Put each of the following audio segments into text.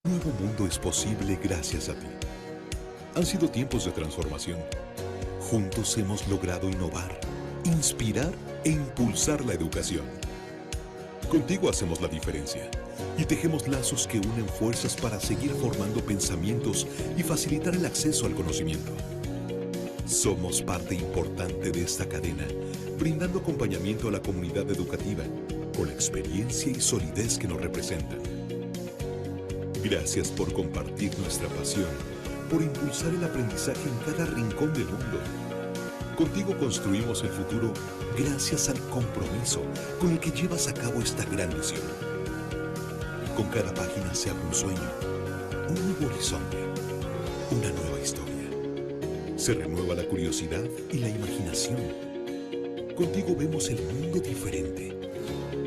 nuevo mundo es posible gracias a ti. Han sido tiempos de transformación. Juntos hemos logrado innovar, inspirar e impulsar la educación. Contigo hacemos la diferencia y tejemos lazos que unen fuerzas para seguir formando pensamientos y facilitar el acceso al conocimiento. Somos parte importante de esta cadena, brindando acompañamiento a la comunidad educativa con la experiencia y solidez que nos representan. Gracias por compartir nuestra pasión, por impulsar el aprendizaje en cada rincón del mundo. Contigo construimos el futuro gracias al compromiso con el que llevas a cabo esta gran misión. Con cada página se abre un sueño, un nuevo horizonte, una nueva historia. Se renueva la curiosidad y la imaginación. Contigo vemos el mundo diferente.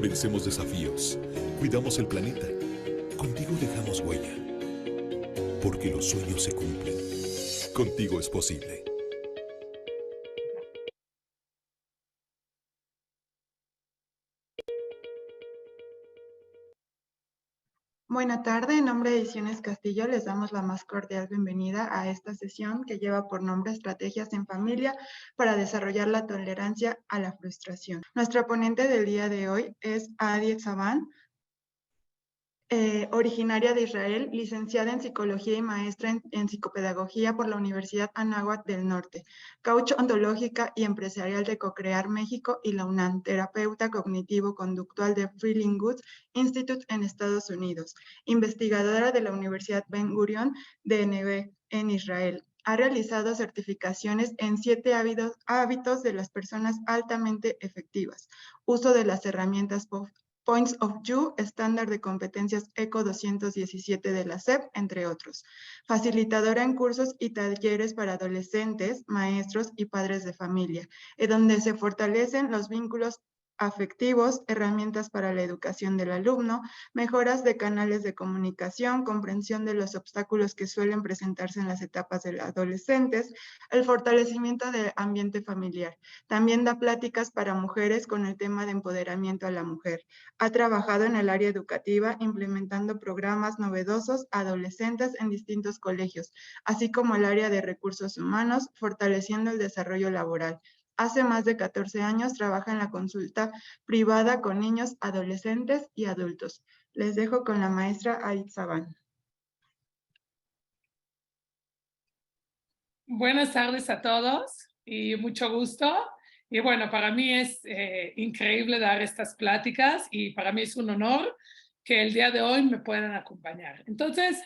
Vencemos desafíos, cuidamos el planeta. Contigo dejamos huella. Porque los sueños se cumplen. Contigo es posible. Buena tarde, en nombre de Ediciones Castillo les damos la más cordial bienvenida a esta sesión que lleva por nombre Estrategias en Familia para desarrollar la tolerancia a la frustración. Nuestra ponente del día de hoy es Adi Saban, originaria de Israel, licenciada en Psicología y maestra en Psicopedagogía por la Universidad Anáhuac del Norte, coach ontológica y empresarial de Co-Crear México y la UNAM, terapeuta cognitivo-conductual de Feeling Good Institute en Estados Unidos, investigadora de la Universidad Ben Gurion de Neve en Israel. Ha realizado certificaciones en 7 hábitos de las personas altamente efectivas, uso de las herramientas Points of View, estándar de competencias ECO 217 de la SEP, entre otros. Facilitadora en cursos y talleres para adolescentes, maestros y padres de familia, en donde se fortalecen los vínculos afectivos, herramientas para la educación del alumno, mejoras de canales de comunicación, comprensión de los obstáculos que suelen presentarse en las etapas de los adolescentes, el fortalecimiento del ambiente familiar. También da pláticas para mujeres con el tema de empoderamiento a la mujer. Ha trabajado en el área educativa implementando programas novedosos a adolescentes en distintos colegios, así como el área de recursos humanos, fortaleciendo el desarrollo laboral. Hace más de 14 años trabaja en la consulta privada con niños, adolescentes y adultos. Les dejo con la maestra Aid Saban. Buenas tardes a todos y mucho gusto. Y bueno, para mí es increíble dar estas pláticas y para mí es un honor que el día de hoy me puedan acompañar. Entonces,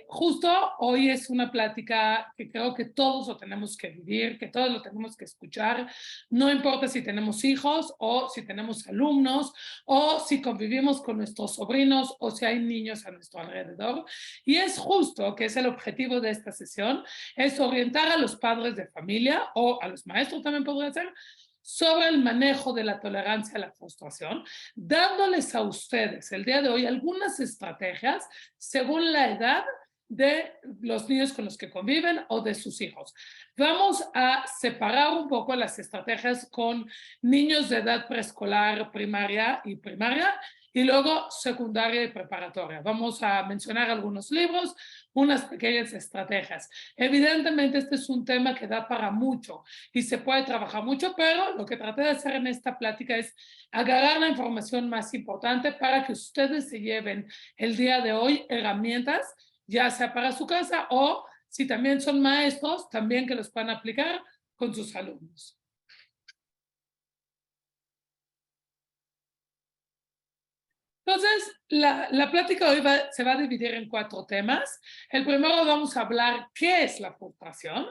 justo hoy es una plática que creo que todos lo tenemos que vivir, que todos lo tenemos que escuchar, no importa si tenemos hijos o si tenemos alumnos o si convivimos con nuestros sobrinos o si hay niños a nuestro alrededor. Y es justo que es el objetivo de esta sesión, es orientar a los padres de familia o a los maestros también podría ser, sobre el manejo de la tolerancia a la frustración, dándoles a ustedes el día de hoy algunas estrategias según la edad de los niños con los que conviven o de sus hijos. Vamos a separar un poco las estrategias con niños de edad preescolar, primaria y luego secundaria y preparatoria. Vamos a mencionar algunos libros, unas pequeñas estrategias. Evidentemente este es un tema que da para mucho y se puede trabajar mucho, pero lo que traté de hacer en esta plática es agarrar la información más importante para que ustedes se lleven el día de hoy herramientas, ya sea para su casa o si también son maestros, también que los puedan aplicar con sus alumnos. Entonces, la plática hoy se va a dividir en 4 temas. El primero vamos a hablar qué es la frustración.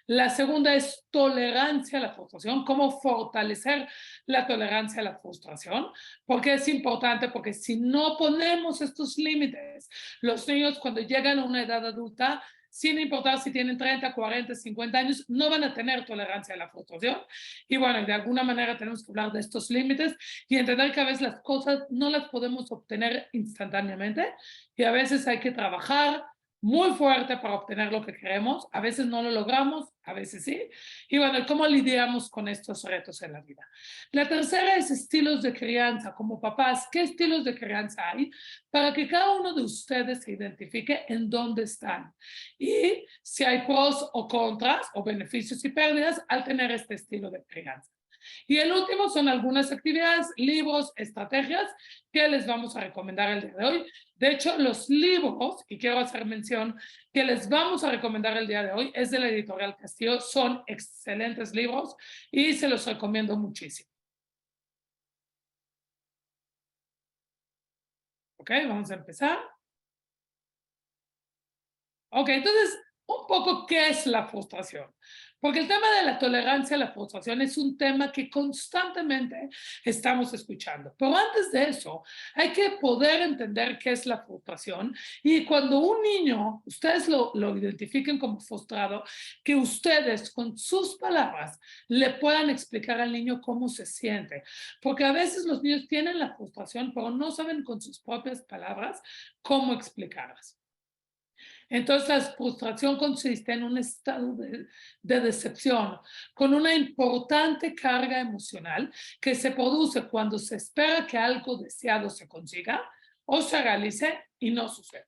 La segunda es tolerancia a la frustración, cómo fortalecer la tolerancia a la frustración, porque es importante, porque si no ponemos estos límites, los niños cuando llegan a una edad adulta, sin importar si tienen 30, 40, 50 años, no van a tener tolerancia a la frustración. Y bueno, de alguna manera tenemos que hablar de estos límites y entender que a veces las cosas no las podemos obtener instantáneamente y a veces hay que trabajar, muy fuerte para obtener lo que queremos. A veces no lo logramos, a veces sí. Y bueno, ¿cómo lidiamos con estos retos en la vida? La tercera es estilos de crianza. Como papás, ¿qué estilos de crianza hay? Para que cada uno de ustedes se identifique en dónde están. Y si hay pros o contras, o beneficios y pérdidas al tener este estilo de crianza. Y el último son algunas actividades, libros, estrategias que les vamos a recomendar el día de hoy. De hecho, los libros, y quiero hacer mención que les vamos a recomendar el día de hoy, es de la editorial Castillo, son excelentes libros y se los recomiendo muchísimo. Ok, vamos a empezar. Ok, entonces, un poco, ¿qué es la frustración? Porque el tema de la tolerancia a la frustración es un tema que constantemente estamos escuchando. Pero antes de eso, hay que poder entender qué es la frustración. Y cuando un niño, ustedes lo identifiquen como frustrado, que ustedes con sus palabras le puedan explicar al niño cómo se siente. Porque a veces los niños tienen la frustración, pero no saben con sus propias palabras cómo explicarlas. Entonces, la frustración consiste en un estado de decepción con una importante carga emocional que se produce cuando se espera que algo deseado se consiga o se realice y no sucede.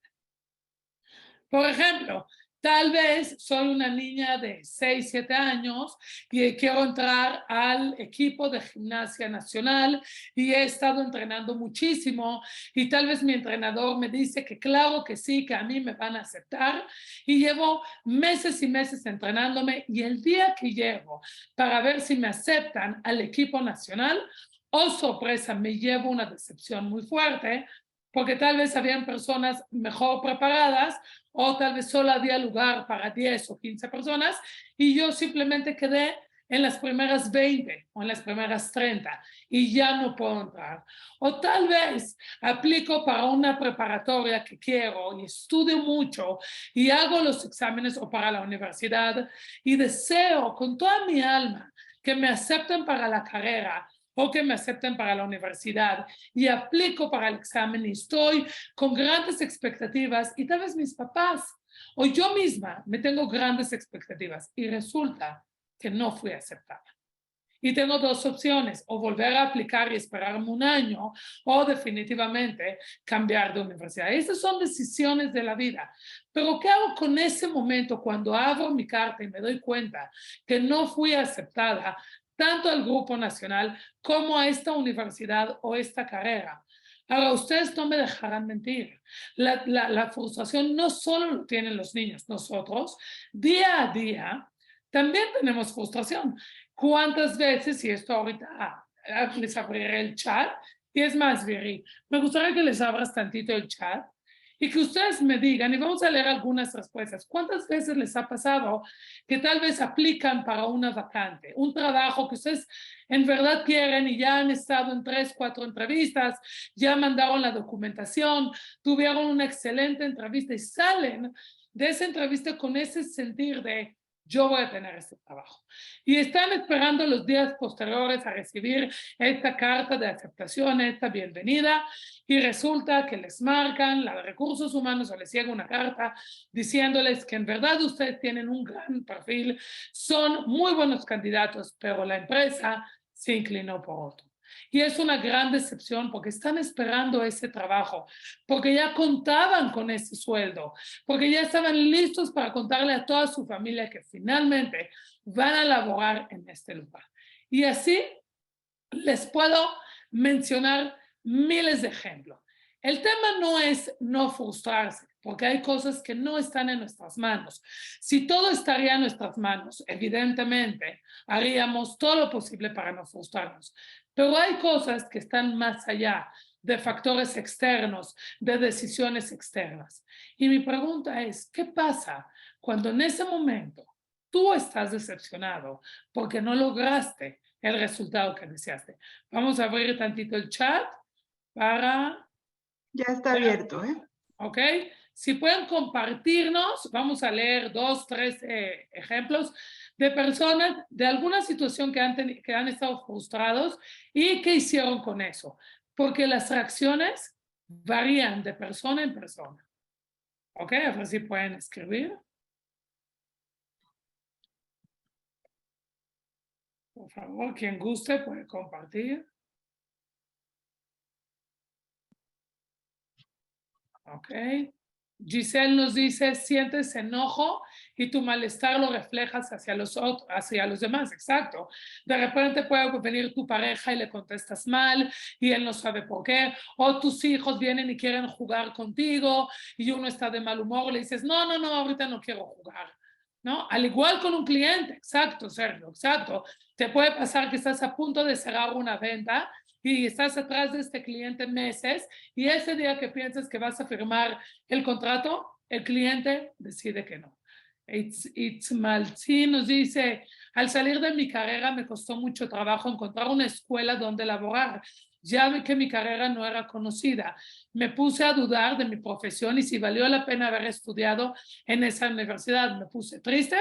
Por ejemplo, tal vez soy una niña de 6, 7 años y quiero entrar al equipo de gimnasia nacional y he estado entrenando muchísimo y tal vez mi entrenador me dice que claro que sí, que a mí me van a aceptar y llevo meses y meses entrenándome y el día que llego para ver si me aceptan al equipo nacional, oh sorpresa, me llevo una decepción muy fuerte porque tal vez habían personas mejor preparadas o tal vez solo había lugar para 10 o 15 personas y yo simplemente quedé en las primeras 20 o en las primeras 30 y ya no puedo entrar. O tal vez aplico para una preparatoria que quiero y estudio mucho y hago los exámenes o para la universidad y deseo con toda mi alma que me acepten para la carrera o que me acepten para la universidad y aplico para el examen y estoy con grandes expectativas y tal vez mis papás o yo misma me tengo grandes expectativas y resulta que no fui aceptada. Y tengo dos opciones, o volver a aplicar y esperarme un año, o definitivamente cambiar de universidad. Esas son decisiones de la vida. Pero ¿qué hago con ese momento cuando abro mi carta y me doy cuenta que no fui aceptada tanto al Grupo Nacional como a esta universidad o esta carrera? Ahora, ustedes no me dejarán mentir. La frustración no solo lo tienen los niños, nosotros, día a día, también tenemos frustración. ¿Cuántas veces, y esto ahorita les abriré el chat, y es más, Viri, me gustaría que les abras tantito el chat y que ustedes me digan, y vamos a leer algunas respuestas, ¿cuántas veces les ha pasado que tal vez aplican para una vacante, un trabajo que ustedes en verdad quieren y ya han estado en 3, 4 entrevistas, ya mandaron la documentación, tuvieron una excelente entrevista y salen de esa entrevista con ese sentir de yo voy a tener este trabajo. Y están esperando los días posteriores a recibir esta carta de aceptación, esta bienvenida, y resulta que les marcan la de recursos humanos o les llega una carta diciéndoles que en verdad ustedes tienen un gran perfil, son muy buenos candidatos, pero la empresa se inclinó por otro. Y es una gran decepción porque están esperando ese trabajo, porque ya contaban con ese sueldo, porque ya estaban listos para contarle a toda su familia que finalmente van a laborar en este lugar. Y así les puedo mencionar miles de ejemplos. El tema no es no frustrarse, porque hay cosas que no están en nuestras manos. Si todo estaría en nuestras manos, evidentemente haríamos todo lo posible para no frustrarnos. Pero hay cosas que están más allá de factores externos, de decisiones externas. Y mi pregunta es, ¿qué pasa cuando en ese momento tú estás decepcionado porque no lograste el resultado que deseaste? Vamos a abrir tantito el chat para... Ya está abierto, ¿eh? ¿Ok? Si pueden compartirnos, vamos a leer 2, 3 ejemplos de personas de alguna situación que han estado frustrados y qué hicieron con eso. Porque las reacciones varían de persona en persona. Ok, a ver si pueden escribir. Por favor, quien guste puede compartir. Ok. Giselle nos dice, sientes enojo y tu malestar lo reflejas hacia los otros, hacia los demás. Exacto. De repente puede venir tu pareja y le contestas mal y él no sabe por qué. O tus hijos vienen y quieren jugar contigo y uno está de mal humor, le dices, no, ahorita no quiero jugar. ¿No? Al igual con un cliente, exacto, Sergio, exacto. Te puede pasar que estás a punto de cerrar una venta y estás atrás de este cliente meses y ese día que piensas que vas a firmar el contrato, el cliente decide que no. Itzmalzi nos dice, al salir de mi carrera me costó mucho trabajo encontrar una escuela donde laborar. Ya vi que mi carrera no era conocida. Me puse a dudar de mi profesión y si valió la pena haber estudiado en esa universidad. Me puse triste,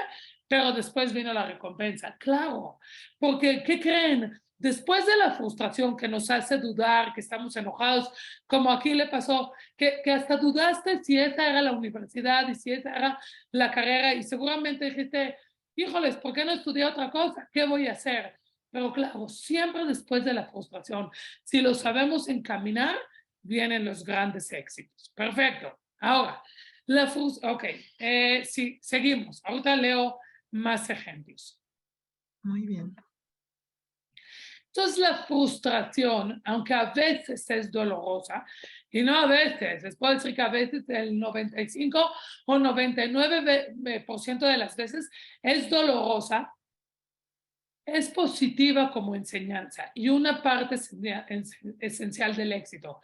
pero después vino la recompensa. Claro, porque ¿qué creen? Después de la frustración que nos hace dudar, que estamos enojados, como aquí le pasó, que hasta dudaste si esa era la universidad y si esa era la carrera y seguramente dijiste, híjoles, ¿por qué no estudié otra cosa? ¿Qué voy a hacer? Pero claro, siempre después de la frustración, si lo sabemos encaminar, vienen los grandes éxitos. Perfecto. Ahora, la frustración, ok, sí, seguimos. Ahorita leo más ejemplos. Muy bien. Entonces la frustración, aunque a veces es dolorosa, y no a veces, les puedo decir que a veces el 95 o 99% de las veces es dolorosa, es positiva como enseñanza y una parte esencial del éxito.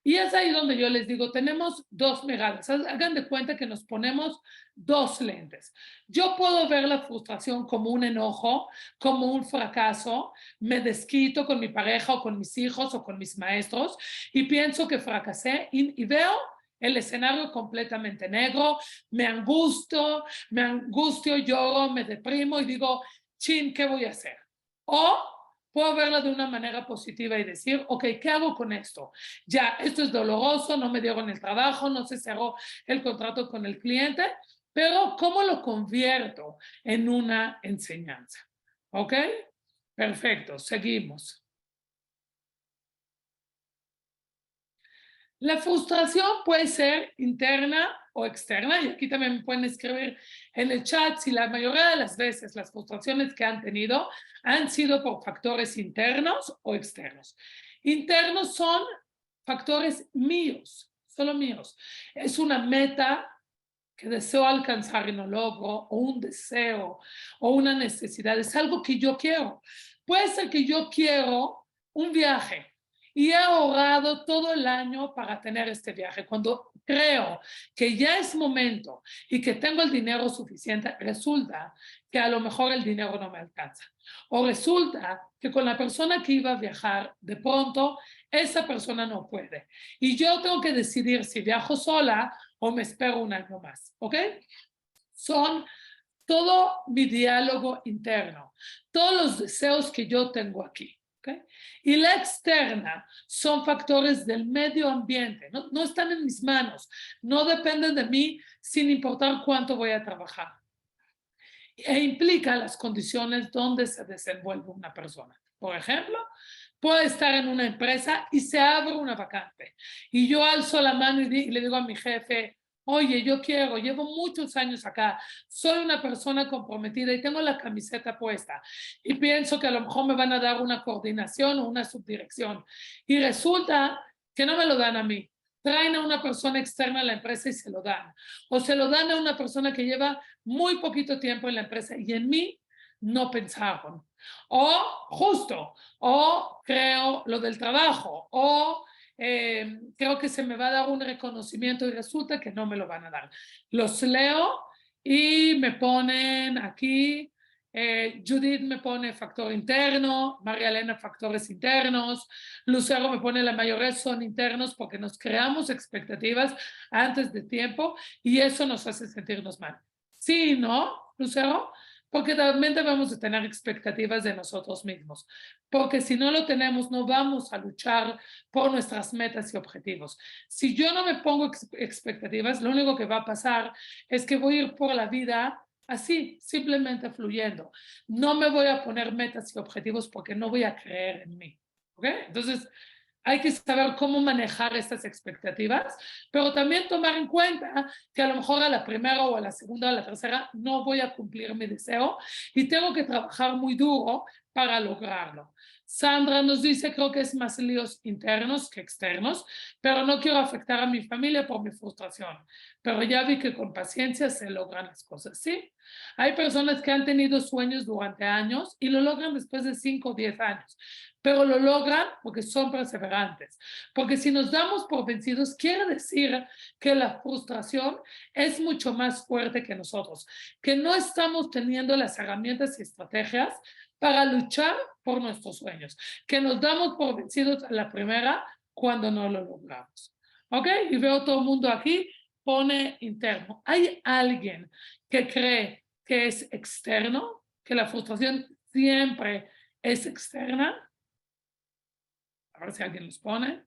Y es ahí donde yo les digo, tenemos dos miradas. Hagan de cuenta que nos ponemos dos lentes. Yo puedo ver la frustración como un enojo, como un fracaso. Me desquito con mi pareja o con mis hijos o con mis maestros y pienso que fracasé y veo el escenario completamente negro. Me angustio, lloro, me deprimo y digo, chin, ¿qué voy a hacer? O puedo verla de una manera positiva y decir, ok, ¿qué hago con esto? Ya, esto es doloroso, no me dieron el trabajo, no se cerró el contrato con el cliente, pero ¿cómo lo convierto en una enseñanza? ¿Ok? Perfecto, seguimos. La frustración puede ser interna o externa, y aquí también me pueden escribir en el chat si la mayoría de las veces las frustraciones que han tenido han sido por factores internos o externos. Internos son factores míos, solo míos. Es una meta que deseo alcanzar y no logro, o un deseo, o una necesidad, es algo que yo quiero. Puede ser que yo quiero un viaje y he ahorrado todo el año para tener este viaje. Cuando creo que ya es momento y que tengo el dinero suficiente, resulta que a lo mejor el dinero no me alcanza. O resulta que con la persona que iba a viajar, de pronto, esa persona no puede. Y yo tengo que decidir si viajo sola o me espero un año más, ¿ok? Son todo mi diálogo interno, todos los deseos que yo tengo aquí. ¿Okay? Y la externa son factores del medio ambiente, no están en mis manos, no dependen de mí sin importar cuánto voy a trabajar. E implica las condiciones donde se desenvuelve una persona. Por ejemplo, puede estar en una empresa y se abre una vacante. Y yo alzo la mano y le digo a mi jefe, oye, yo quiero, llevo muchos años acá, soy una persona comprometida y tengo la camiseta puesta. Y pienso que a lo mejor me van a dar una coordinación o una subdirección. Y resulta que no me lo dan a mí. Traen a una persona externa a la empresa y se lo dan. O se lo dan a una persona que lleva muy poquito tiempo en la empresa y en mí no pensaron. O justo, o creo lo del trabajo, o creo que se me va a dar un reconocimiento y resulta que no me lo van a dar. Los leo y me ponen aquí, Judith me pone factor interno, María Elena factores internos, Lucero me pone la mayoría son internos porque nos creamos expectativas antes de tiempo y eso nos hace sentirnos mal. Sí, ¿no, Lucero? Porque también debemos de tener expectativas de nosotros mismos, porque si no lo tenemos, no vamos a luchar por nuestras metas y objetivos. Si yo no me pongo expectativas, lo único que va a pasar es que voy a ir por la vida así, simplemente fluyendo. No me voy a poner metas y objetivos porque no voy a creer en mí. ¿Ok? Entonces, hay que saber cómo manejar estas expectativas, pero también tomar en cuenta que a lo mejor a la primera o a la segunda o a la tercera no voy a cumplir mi deseo y tengo que trabajar muy duro para lograrlo. Sandra nos dice, creo que es más líos internos que externos, pero no quiero afectar a mi familia por mi frustración. Pero ya vi que con paciencia se logran las cosas, ¿sí? Hay personas que han tenido sueños durante años y lo logran después de 5 o 10 años, pero lo logran porque son perseverantes. Porque si nos damos por vencidos, quiere decir que la frustración es mucho más fuerte que nosotros, que no estamos teniendo las herramientas y estrategias para luchar por nuestros sueños, que nos damos por vencidos a la primera cuando no lo logramos. ¿Ok? Y veo todo el mundo aquí, pone interno. ¿Hay alguien que cree que es externo, que la frustración siempre es externa? A ver si alguien nos pone.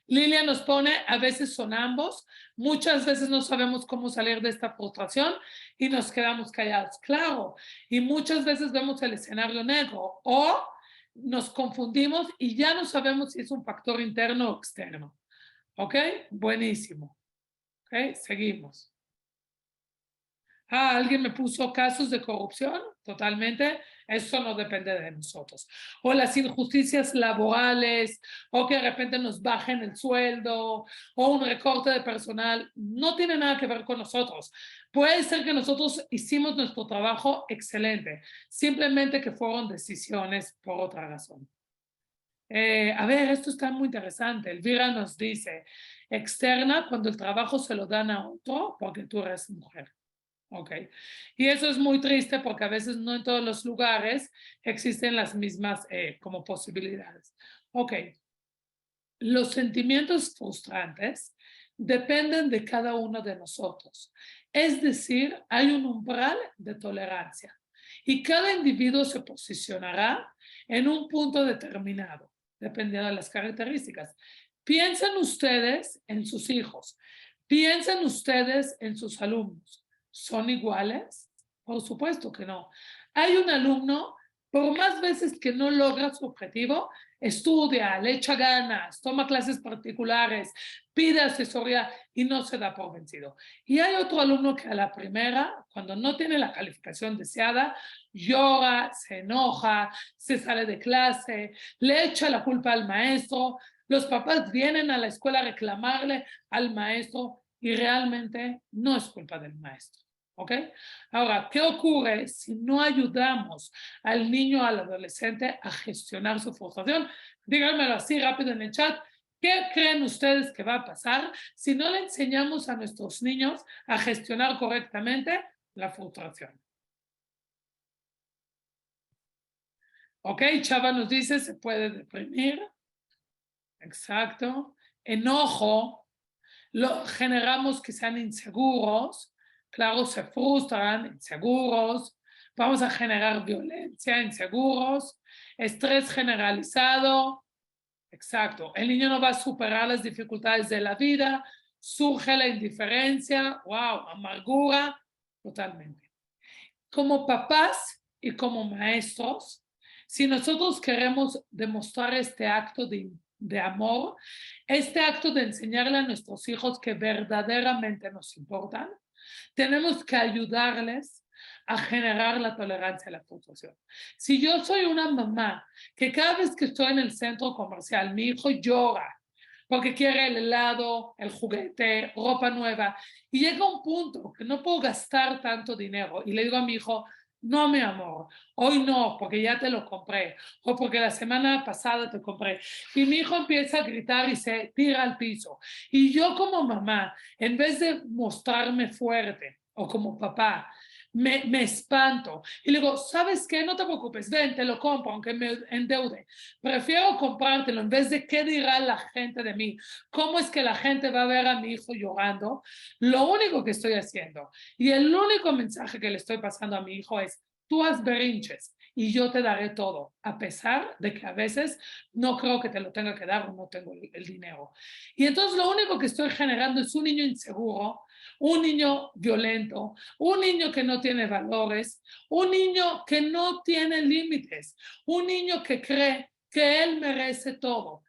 Lilia nos pone, a veces son ambos, muchas veces no sabemos cómo salir de esta frustración y nos quedamos callados, claro, y muchas veces vemos el escenario negro o nos confundimos y ya no sabemos si es un factor interno o externo. ¿Ok? Buenísimo. ¿Ok? Seguimos. Alguien me puso casos de corrupción, totalmente, eso no depende de nosotros. O las injusticias laborales, o que de repente nos bajen el sueldo, o un recorte de personal, no tiene nada que ver con nosotros. Puede ser que nosotros hicimos nuestro trabajo excelente, simplemente que fueron decisiones por otra razón. A ver, esto está muy interesante. Elvira nos dice, externa cuando el trabajo se lo dan a otro porque tú eres mujer. Ok, y eso es muy triste porque a veces no en todos los lugares existen las mismas como posibilidades. Ok, los sentimientos frustrantes dependen de cada uno de nosotros. Es decir, hay un umbral de tolerancia y cada individuo se posicionará en un punto determinado, dependiendo de las características. Piensen ustedes en sus hijos, piensen ustedes en sus alumnos. ¿Son iguales? Por supuesto que no. Hay un alumno, por más veces que no logra su objetivo, estudia, le echa ganas, toma clases particulares, pide asesoría y no se da por vencido. Y hay otro alumno que a la primera, cuando no tiene la calificación deseada, llora, se enoja, se sale de clase, le echa la culpa al maestro, los papás vienen a la escuela a reclamarle al maestro y realmente no es culpa del maestro. ¿Ok? Ahora, ¿qué ocurre si no ayudamos al niño o al adolescente a gestionar su frustración? Díganmelo así rápido en el chat. ¿Qué creen ustedes que va a pasar si no le enseñamos a nuestros niños a gestionar correctamente la frustración? ¿Ok? Chava nos dice, se puede deprimir. Exacto. Enojo. Generamos que sean inseguros. Claro, se frustran, inseguros, vamos a generar violencia, inseguros, estrés generalizado, exacto, el niño no va a superar las dificultades de la vida, surge la indiferencia, wow, amargura, totalmente. Como papás y como maestros, si nosotros queremos demostrar este acto de amor, este acto de enseñarle a nuestros hijos que verdaderamente nos importan, tenemos que ayudarles a generar la tolerancia a la frustración. Si yo soy una mamá que cada vez que estoy en el centro comercial, mi hijo llora porque quiere el helado, el juguete, ropa nueva, y llega un punto que no puedo gastar tanto dinero y le digo a mi hijo, no, mi amor, hoy no, porque ya te lo compré, o porque la semana pasada te compré. Y mi hijo empieza a gritar y se tira al piso. Y yo como mamá, en vez de mostrarme fuerte, o como papá, me espanto. Y le digo, ¿sabes qué? No te preocupes, ven, te lo compro, aunque me endeude. Prefiero comprártelo en vez de qué dirá la gente de mí. ¿Cómo es que la gente va a ver a mi hijo llorando? Lo único que estoy haciendo y el único mensaje que le estoy pasando a mi hijo es, tú haz berrinches y yo te daré todo, a pesar de que a veces no creo que te lo tenga que dar o no tengo el dinero. Y entonces lo único que estoy generando es un niño inseguro, un niño violento, un niño que no tiene valores, un niño que no tiene límites, un niño que cree que él merece todo.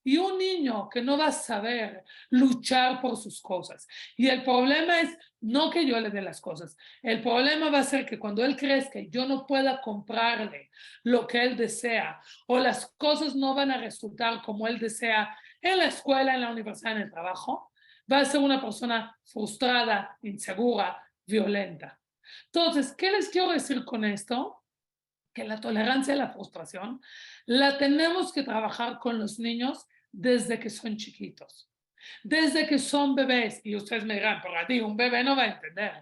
Y un niño que no va a saber luchar por sus cosas. Y el problema es no que yo le dé las cosas. El problema va a ser que cuando él crezca que yo no pueda comprarle lo que él desea o las cosas no van a resultar como él desea en la escuela, en la universidad, en el trabajo, va a ser una persona frustrada, insegura, violenta. Entonces, ¿qué les quiero decir con esto? Que la tolerancia a la frustración la tenemos que trabajar con los niños desde que son chiquitos, desde que son bebés. Y ustedes me dirán, pero a ti un bebé no va a entender.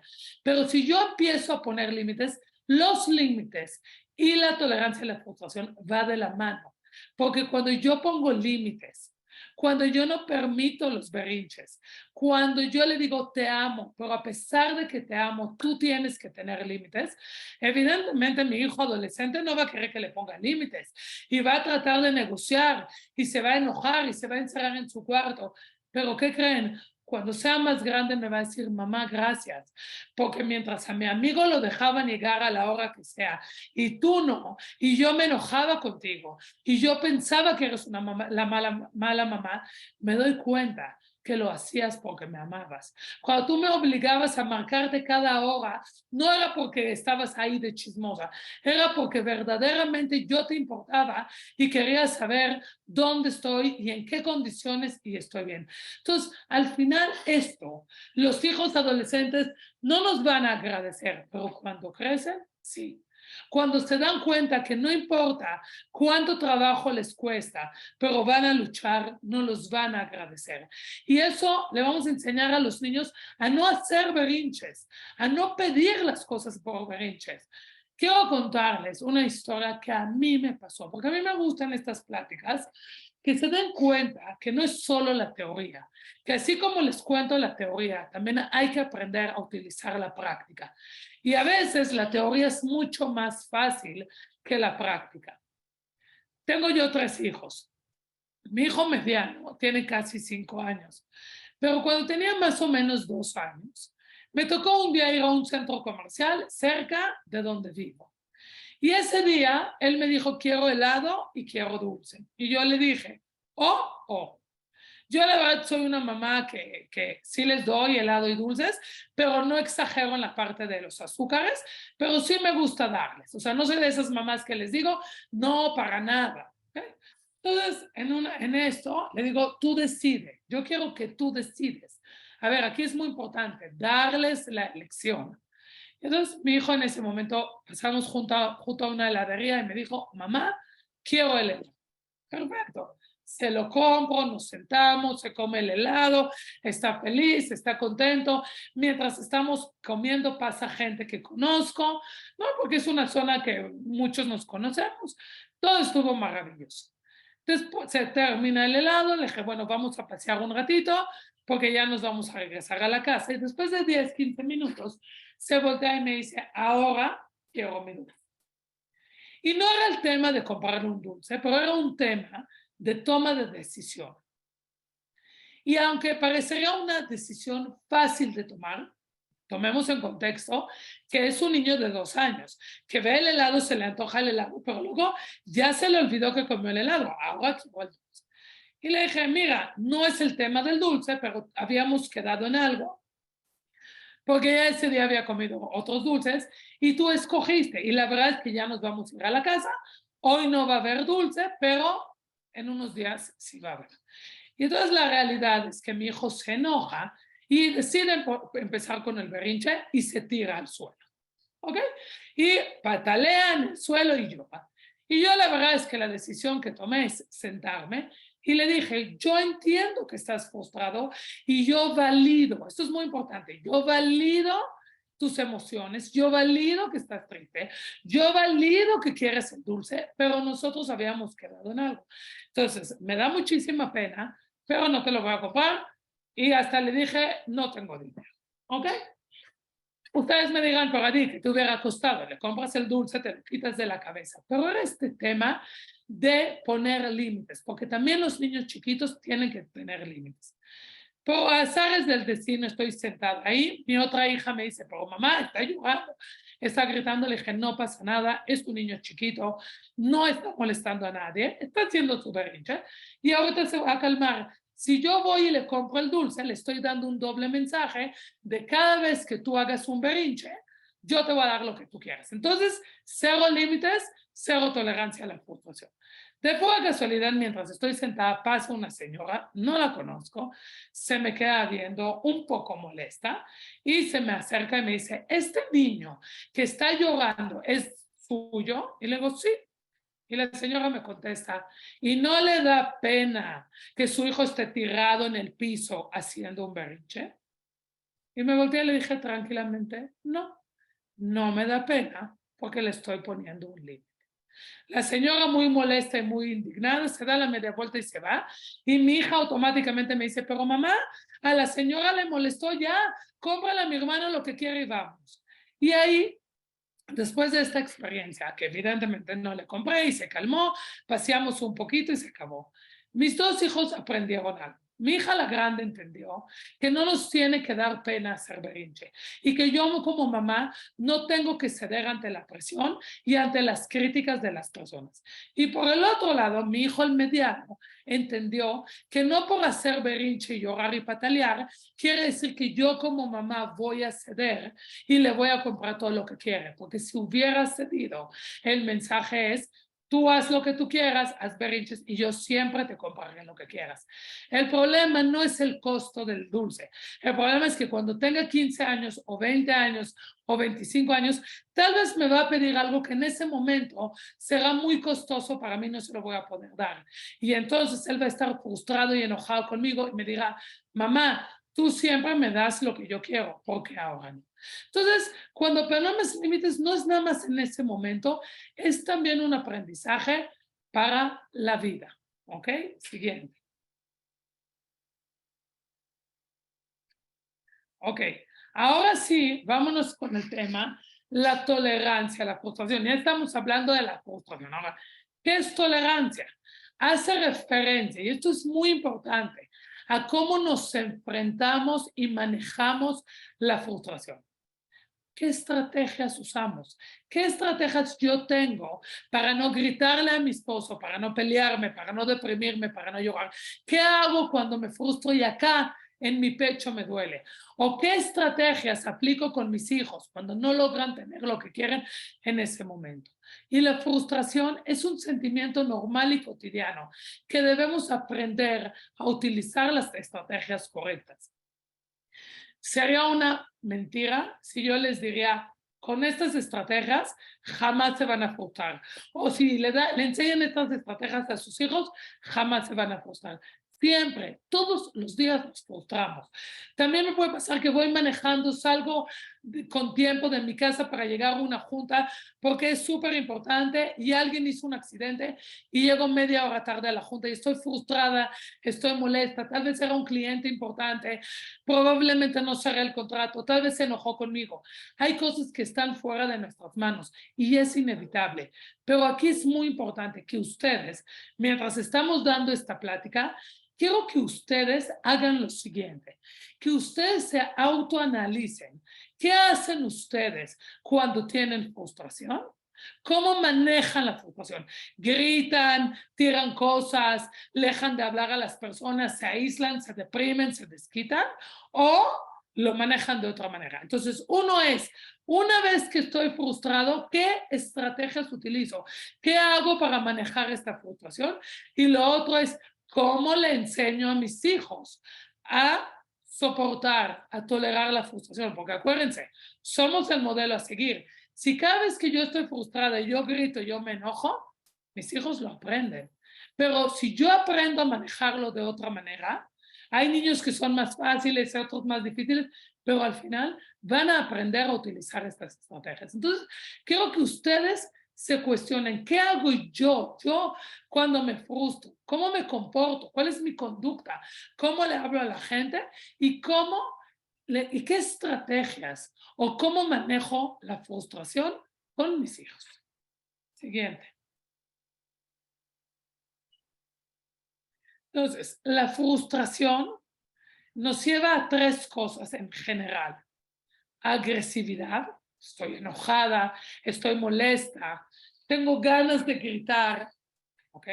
Pero si yo empiezo a poner límites, los límites y la tolerancia a la frustración va de la mano. Porque cuando yo pongo límites, cuando yo no permito los berrinches, cuando yo le digo te amo, pero a pesar de que te amo, tú tienes que tener límites, evidentemente mi hijo adolescente no va a querer que le ponga límites y va a tratar de negociar y se va a enojar y se va a encerrar en su cuarto. Pero ¿qué creen? Cuando sea más grande me va a decir, mamá, gracias, porque mientras a mi amigo lo dejaban llegar a la hora que sea y tú no, y yo me enojaba contigo y yo pensaba que eres una mamá, la mala mamá, me doy cuenta que lo hacías porque me amabas. Cuando tú me obligabas a marcarte cada hora, no era porque estabas ahí de chismosa, era porque verdaderamente yo te importaba y quería saber dónde estoy y en qué condiciones y estoy bien. Entonces, al final esto, los hijos adolescentes no nos van a agradecer, pero cuando crecen, sí. Cuando se dan cuenta que no importa cuánto trabajo les cuesta, pero van a luchar, no los van a agradecer. Y eso le vamos a enseñar a los niños a no hacer berrinches, a no pedir las cosas por berrinches. Quiero contarles una historia que a mí me pasó, porque a mí me gustan estas pláticas, que se den cuenta que no es solo la teoría, que así como les cuento la teoría, también hay que aprender a utilizar la práctica. Y a veces la teoría es mucho más fácil que la práctica. Tengo yo 3 hijos. Mi hijo mediano tiene casi 5 años, pero cuando tenía más o menos 2 años, me tocó un día ir a un centro comercial cerca de donde vivo. Y ese día él me dijo, quiero helado y quiero dulce. Y yo le dije, oh. Yo la verdad soy una mamá que sí les doy helado y dulces, pero no exagero en la parte de los azúcares, pero sí me gusta darles. O sea, no soy de esas mamás que les digo, no, para nada. ¿Okay? Entonces, en esto le digo, tú decides. Yo quiero que tú decides. A ver, aquí es muy importante darles la elección. Entonces, mi hijo en ese momento pasamos junto a una heladería y me dijo, mamá, quiero el helado. Perfecto. Se lo compro, nos sentamos, se come el helado, está feliz, está contento. Mientras estamos comiendo pasa gente que conozco, ¿no? Porque es una zona que muchos nos conocemos. Todo estuvo maravilloso. Después se termina el helado, le dije, bueno, vamos a pasear un ratito porque ya nos vamos a regresar a la casa. Y después de 10, 15 minutos, se voltea y me dice, ahora quiero mi dulce. Y no era el tema de comprar un dulce, pero era un tema de toma de decisión. Y aunque parecería una decisión fácil de tomar, tomemos en contexto que es un niño de 2 años, que ve el helado, se le antoja el helado, pero luego ya se le olvidó que comió el helado, ahora quiero el dulce. Y le dije, mira, no es el tema del dulce, pero habíamos quedado en algo, porque ya ese día había comido otros dulces y tú escogiste, y la verdad es que ya nos vamos a ir a la casa, hoy no va a haber dulce, pero en unos días sí va a haber. Y entonces la realidad es que mi hijo se enoja y decide empezar con el berrinche y se tira al suelo, ¿ok? Y patalea en el suelo y llora. Y yo la verdad es que la decisión que tomé es sentarme y le dije, yo entiendo que estás frustrado y yo valido, esto es muy importante, yo valido tus emociones, yo valido que estás triste, yo valido que quieres el dulce, pero nosotros habíamos quedado en algo. Entonces, me da muchísima pena, pero no te lo voy a comprar. Y hasta le dije, no tengo dinero. ¿Ok? Ustedes me digan, pero a ti, que te hubiera costado, le compras el dulce, te lo quitas de la cabeza. Pero era este tema de poner límites, porque también los niños chiquitos tienen que tener límites. Por azares del destino estoy sentada ahí, mi otra hija me dice, pero mamá, está llorando, está gritando, le dije, no pasa nada, es tu niño chiquito, no está molestando a nadie, está haciendo su berrinche y ahorita se va a calmar. Si yo voy y le compro el dulce, le estoy dando un doble mensaje de cada vez que tú hagas un berrinche, yo te voy a dar lo que tú quieras. Entonces, cero límites, cero tolerancia a la frustración. De pura casualidad, mientras estoy sentada, pasa una señora, no la conozco, se me queda viendo un poco molesta y se me acerca y me dice, ¿este niño que está llorando es suyo? Y le digo, sí. Y la señora me contesta, ¿y no le da pena que su hijo esté tirado en el piso haciendo un berrinche? Y me volteé y le dije tranquilamente, no, no me da pena porque le estoy poniendo un límite. La señora muy molesta y muy indignada se da la media vuelta y se va. Y mi hija automáticamente me dice, pero mamá, a la señora le molestó ya, cómprale a mi hermano lo que quiere y vamos. Y ahí, después de esta experiencia, que evidentemente no le compré y se calmó, paseamos un poquito y se acabó. Mis dos hijos aprendieron algo. Mi hija la grande entendió que no nos tiene que dar pena hacer berrinche y que yo como mamá no tengo que ceder ante la presión y ante las críticas de las personas. Y por el otro lado, mi hijo el mediano entendió que no por hacer berrinche, llorar y patalear, quiere decir que yo como mamá voy a ceder y le voy a comprar todo lo que quiere, porque si hubiera cedido, el mensaje es, tú haz lo que tú quieras, haz berrinches y yo siempre te compraré lo que quieras. El problema no es el costo del dulce. El problema es que cuando tenga 15 años o 20 años o 25 años, tal vez me va a pedir algo que en ese momento será muy costoso para mí, no se lo voy a poder dar. Y entonces él va a estar frustrado y enojado conmigo y me dirá, mamá, tú siempre me das lo que yo quiero, porque ahora no. Entonces, cuando ponemos límites, no es nada más en ese momento, es también un aprendizaje para la vida. ¿Ok? Siguiente. Ok, ahora sí, vámonos con el tema, la tolerancia a la frustración. Ya estamos hablando de la frustración. Ahora, ¿qué es tolerancia? Hace referencia, y esto es muy importante, a cómo nos enfrentamos y manejamos la frustración. ¿Qué estrategias usamos? ¿Qué estrategias yo tengo para no gritarle a mi esposo, para no pelearme, para no deprimirme, para no llorar? ¿Qué hago cuando me frustro y acá en mi pecho me duele? ¿O qué estrategias aplico con mis hijos cuando no logran tener lo que quieren en ese momento? Y la frustración es un sentimiento normal y cotidiano que debemos aprender a utilizar las estrategias correctas. Sería una mentira si yo les diría, con estas estrategias jamás se van a frustrar. O si le enseñan estas estrategias a sus hijos, jamás se van a frustrar. Siempre, todos los días nos frustramos. También me puede pasar que voy manejando, salgo con tiempo de mi casa para llegar a una junta porque es súper importante y alguien hizo un accidente y llego media hora tarde a la junta y estoy frustrada, estoy molesta, tal vez era un cliente importante, probablemente no cerré el contrato, tal vez se enojó conmigo. Hay cosas que están fuera de nuestras manos y es inevitable. Pero aquí es muy importante que ustedes, mientras estamos dando esta plática, quiero que ustedes hagan lo siguiente, que ustedes se autoanalicen. ¿Qué hacen ustedes cuando tienen frustración? ¿Cómo manejan la frustración? ¿Gritan, tiran cosas, dejan de hablar a las personas, se aíslan, se deprimen, se desquitan? ¿O lo manejan de otra manera? Entonces, uno es, una vez que estoy frustrado, ¿qué estrategias utilizo? ¿Qué hago para manejar esta frustración? Y lo otro es, ¿cómo le enseño a mis hijos a soportar, a tolerar la frustración? Porque acuérdense, somos el modelo a seguir. Si cada vez que yo estoy frustrada y yo grito, yo me enojo, mis hijos lo aprenden. Pero si yo aprendo a manejarlo de otra manera, hay niños que son más fáciles, otros más difíciles, pero al final van a aprender a utilizar estas estrategias. Entonces, quiero que ustedes se cuestionen, ¿qué hago yo? Yo cuando me frustro, ¿cómo me comporto? ¿Cuál es mi conducta? ¿Cómo le hablo a la gente? ¿Y y qué estrategias o cómo manejo la frustración con mis hijos? Siguiente. Entonces, la frustración nos lleva a 3 cosas en general. Agresividad, estoy enojada, estoy molesta, tengo ganas de gritar, ¿ok?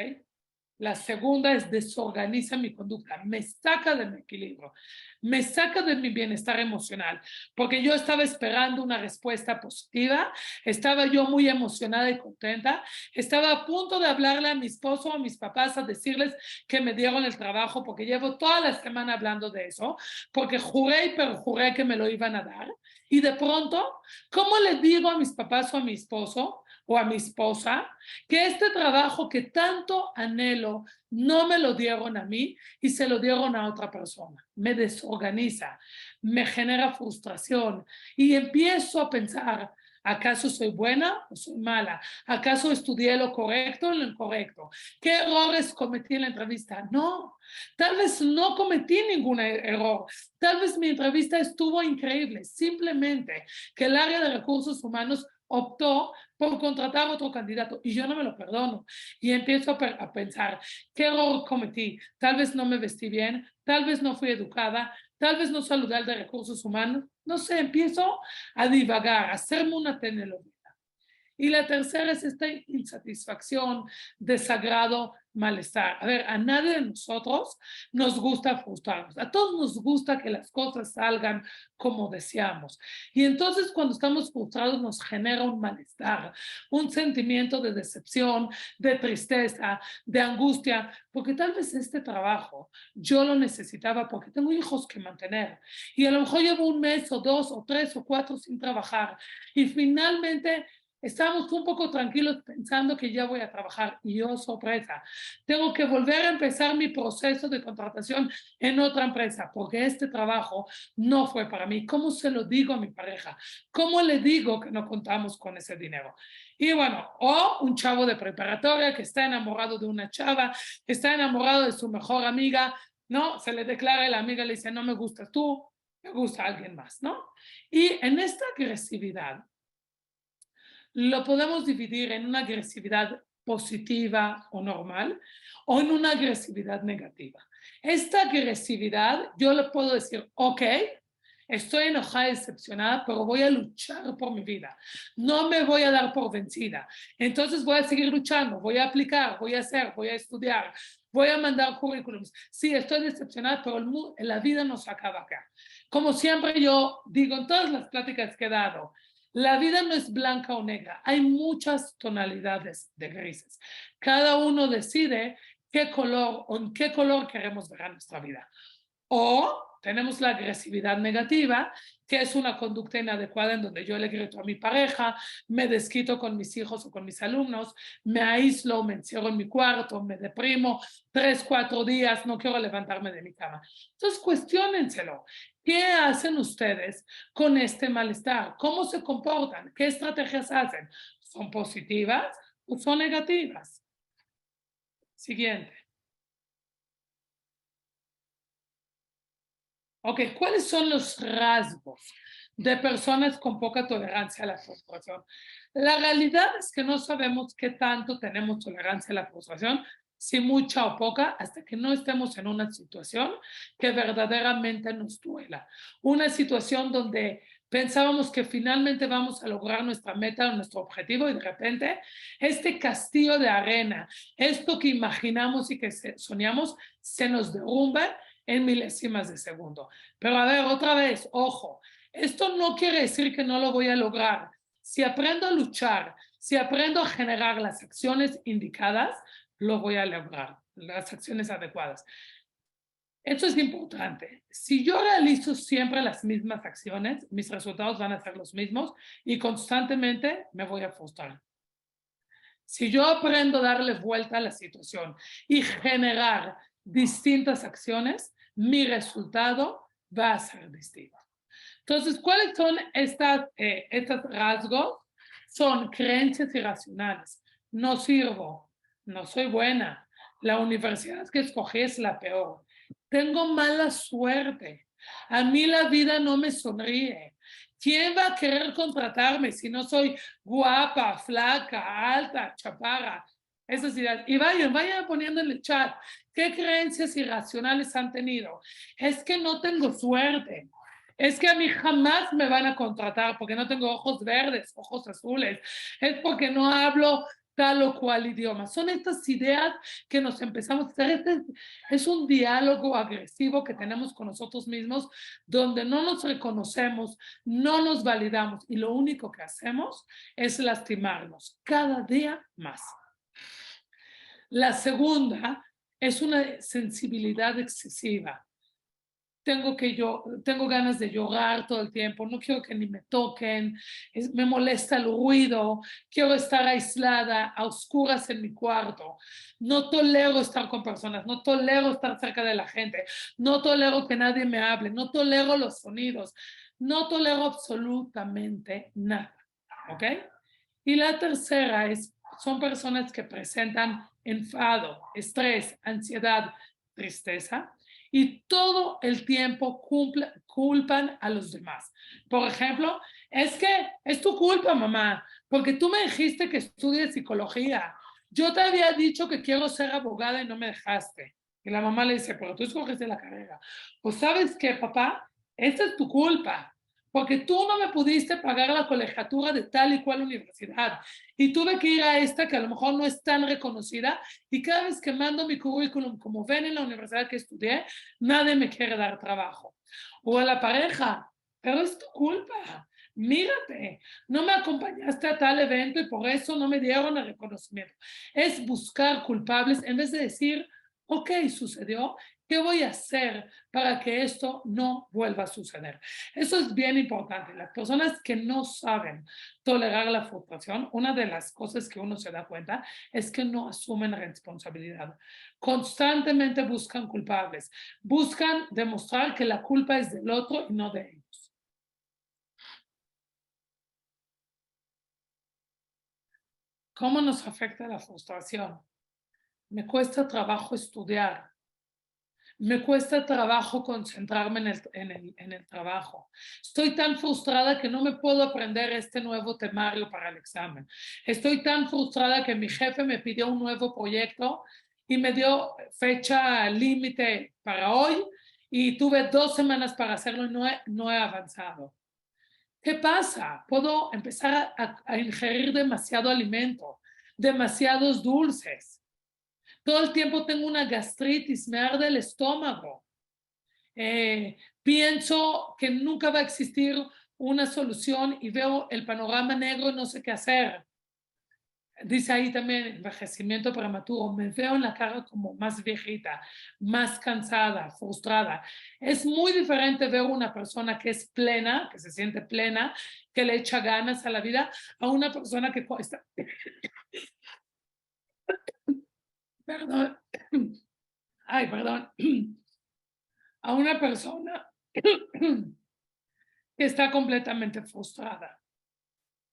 La segunda es desorganiza mi conducta, me saca de mi equilibrio, me saca de mi bienestar emocional, porque yo estaba esperando una respuesta positiva, estaba yo muy emocionada y contenta, estaba a punto de hablarle a mi esposo o a mis papás a decirles que me dieron el trabajo, porque llevo toda la semana hablando de eso, porque juré y perjuré que me lo iban a dar, y de pronto, ¿cómo le digo a mis papás o a mi esposo o a mi esposa que este trabajo que tanto anhelo no me lo dieron a mí y se lo dieron a otra persona? Me desorganiza, me genera frustración y empiezo a pensar, ¿acaso soy buena o soy mala? ¿Acaso estudié lo correcto o lo incorrecto? ¿Qué errores cometí en la entrevista? No, tal vez no cometí ningún error. Tal vez mi entrevista estuvo increíble. Simplemente que el área de recursos humanos optó por contratar a otro candidato y yo no me lo perdono. Y empiezo a pensar, ¿qué error cometí? Tal vez no me vestí bien, tal vez no fui educada, tal vez no saludé al de recursos humanos. No sé, empiezo a divagar, a hacerme una telenovela. Y la tercera es esta insatisfacción, desagrado, malestar. A ver, a nadie de nosotros nos gusta frustrarnos. A todos nos gusta que las cosas salgan como deseamos. Y entonces cuando estamos frustrados nos genera un malestar, un sentimiento de decepción, de tristeza, de angustia, porque tal vez este trabajo yo lo necesitaba porque tengo hijos que mantener. Y a lo mejor llevo 1 mes o 2 o 3 o 4 sin trabajar. Y finalmente estábamos un poco tranquilos pensando que ya voy a trabajar y yo, sorpresa, tengo que volver a empezar mi proceso de contratación en otra empresa porque este trabajo no fue para mí. ¿Cómo se lo digo a mi pareja? ¿Cómo le digo que no contamos con ese dinero? Y bueno, o un chavo de preparatoria que está enamorado de una chava, que está enamorado de su mejor amiga, ¿no? Se le declara a la amiga, le dice, no me gustas tú, me gusta alguien más, ¿no? Y en esta agresividad, lo podemos dividir en una agresividad positiva o normal o en una agresividad negativa. Esta agresividad, yo le puedo decir, ok, estoy enojada y decepcionada, pero voy a luchar por mi vida. No me voy a dar por vencida. Entonces voy a seguir luchando, voy a aplicar, voy a hacer, voy a estudiar, voy a mandar currículums. Sí, estoy decepcionada, pero la vida no se acaba acá. Como siempre yo digo en todas las pláticas que he dado, la vida no es blanca o negra, hay muchas tonalidades de grises. Cada uno decide qué color o en qué color queremos ver a nuestra vida. O tenemos la agresividad negativa, que es una conducta inadecuada en donde yo le grito a mi pareja, me desquito con mis hijos o con mis alumnos, me aíslo, me encierro en mi cuarto, me deprimo 3, 4 días, no quiero levantarme de mi cama. Entonces, cuestiónenselo. ¿Qué hacen ustedes con este malestar? ¿Cómo se comportan? ¿Qué estrategias hacen? ¿Son positivas o son negativas? Siguiente. Ok, ¿cuáles son los rasgos de personas con poca tolerancia a la frustración? La realidad es que no sabemos qué tanto tenemos tolerancia a la frustración, si mucha o poca, hasta que no estemos en una situación que verdaderamente nos duela. Una situación donde pensábamos que finalmente vamos a lograr nuestra meta o nuestro objetivo y de repente este castillo de arena, esto que imaginamos y que soñamos, se nos derrumba en milésimas de segundo. Pero a ver, otra vez, ojo, esto no quiere decir que no lo voy a lograr. Si aprendo a luchar, si aprendo a generar las acciones indicadas, lo voy a lograr, las acciones adecuadas. Esto es importante. Si yo realizo siempre las mismas acciones, mis resultados van a ser los mismos y constantemente me voy a frustrar. Si yo aprendo a darle vuelta a la situación y generar distintas acciones, mi resultado va a ser distinto. Entonces, ¿cuáles son estos rasgos? Son creencias irracionales. No sirvo, no soy buena, la universidad que escogí es la peor, tengo mala suerte, a mí la vida no me sonríe. ¿Quién va a querer contratarme si no soy guapa, flaca, alta, chaparra? Esas ideas. Y vayan poniendo en el chat qué creencias irracionales han tenido. Es que no tengo suerte. Es que a mí jamás me van a contratar porque no tengo ojos verdes, ojos azules. Es porque no hablo tal o cual idioma. Son estas ideas que nos empezamos a hacer. Este es un diálogo agresivo que tenemos con nosotros mismos, donde no nos reconocemos, no nos validamos y lo único que hacemos es lastimarnos cada día más. La segunda es una sensibilidad excesiva. Tengo ganas de llorar todo el tiempo, no quiero que ni me toquen, me molesta el ruido, quiero estar aislada, a oscuras en mi cuarto, no tolero estar con personas, no tolero estar cerca de la gente, no tolero que nadie me hable, no tolero los sonidos, no tolero absolutamente nada, ¿ok? Y la tercera son personas que presentan enfado, estrés, ansiedad, tristeza, y todo el tiempo culpan a los demás. Por ejemplo, es que es tu culpa, mamá, porque tú me dijiste que estudies psicología. Yo te había dicho que quiero ser abogada y no me dejaste. Y la mamá le dice, pero tú escogiste la carrera. Pues ¿sabes qué, papá? Esta es tu culpa, porque tú no me pudiste pagar la colegiatura de tal y cual universidad. Y tuve que ir a esta que a lo mejor no es tan reconocida, y cada vez que mando mi currículum, como ven en la universidad que estudié, nadie me quiere dar trabajo. O a la pareja, pero es tu culpa. Mírate, no me acompañaste a tal evento y por eso no me dieron el reconocimiento. Es buscar culpables en vez de decir, ok, sucedió, ¿qué voy a hacer para que esto no vuelva a suceder? Eso es bien importante. Las personas que no saben tolerar la frustración, una de las cosas que uno se da cuenta es que no asumen responsabilidad. Constantemente buscan culpables, buscan demostrar que la culpa es del otro y no de ellos. ¿Cómo nos afecta la frustración? Me cuesta trabajo estudiar. Me cuesta trabajo concentrarme en el trabajo. Estoy tan frustrada que no me puedo aprender este nuevo temario para el examen. Estoy tan frustrada que mi jefe me pidió un nuevo proyecto y me dio fecha límite para hoy y tuve 2 semanas para hacerlo y no he avanzado. ¿Qué pasa? Puedo empezar a ingerir demasiado alimento, demasiados dulces. Todo el tiempo tengo una gastritis, me arde el estómago. Pienso que nunca va a existir una solución y veo el panorama negro y no sé qué hacer. Dice ahí también envejecimiento prematuro. Me veo en la cara como más viejita, más cansada, frustrada. Es muy diferente ver una persona que es plena, que se siente plena, que le echa ganas a la vida, a una persona que está... Perdón. Ay, perdón. A una persona que está completamente frustrada.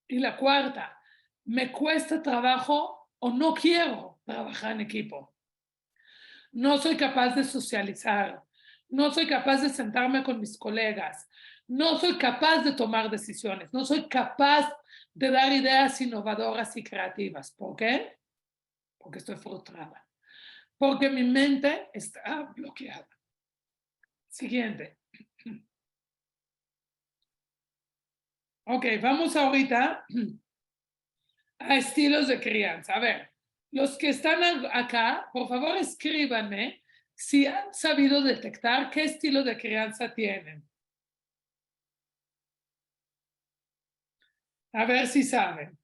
Y la cuarta, me cuesta trabajo o no quiero trabajar en equipo. No soy capaz de socializar. No soy capaz de sentarme con mis colegas. No soy capaz de tomar decisiones. No soy capaz de dar ideas innovadoras y creativas. ¿Por qué? Porque estoy frustrada. Porque mi mente está bloqueada. Siguiente. Ok, vamos ahorita a estilos de crianza. A ver, los que están acá, por favor escríbanme si han sabido detectar qué estilo de crianza tienen. A ver si saben.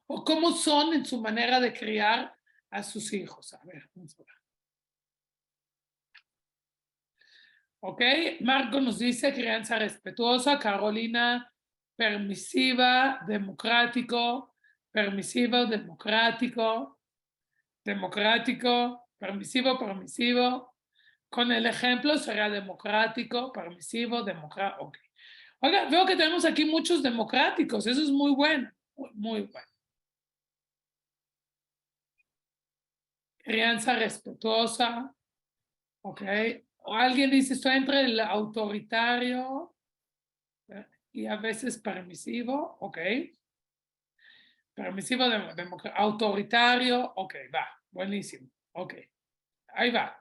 O cómo son en su manera de criar a sus hijos. A ver, vamos a ver. Ok, Marco nos dice crianza respetuosa, Carolina permisiva, democrático, permisivo, democrático, democrático, permisivo, permisivo, Con el ejemplo sería democrático, permisivo, democrático. Ok. Oiga, veo que tenemos aquí muchos democráticos. Eso es muy bueno. Muy bueno. Crianza respetuosa. Ok. O alguien dice, estoy entre el autoritario y a veces permisivo. Ok. Permisivo, autoritario. Ok, va. Buenísimo. Ok. Ahí va.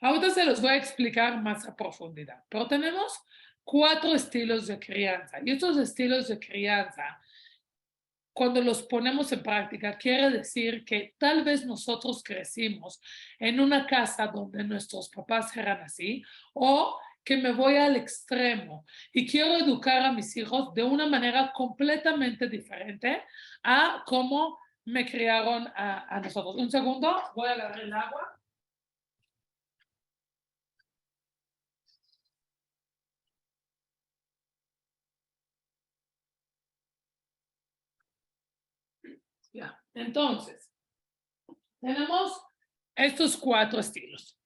Ahora se los voy a explicar más a profundidad. Pero tenemos 4 estilos de crianza. Y estos estilos de crianza, cuando los ponemos en práctica, quiere decir que tal vez nosotros crecimos en una casa donde nuestros papás eran así, o que me voy al extremo y quiero educar a mis hijos de una manera completamente diferente a cómo me criaron a nosotros. Un segundo, voy a agarrar el agua. Ya, entonces, tenemos estos 4 estilos.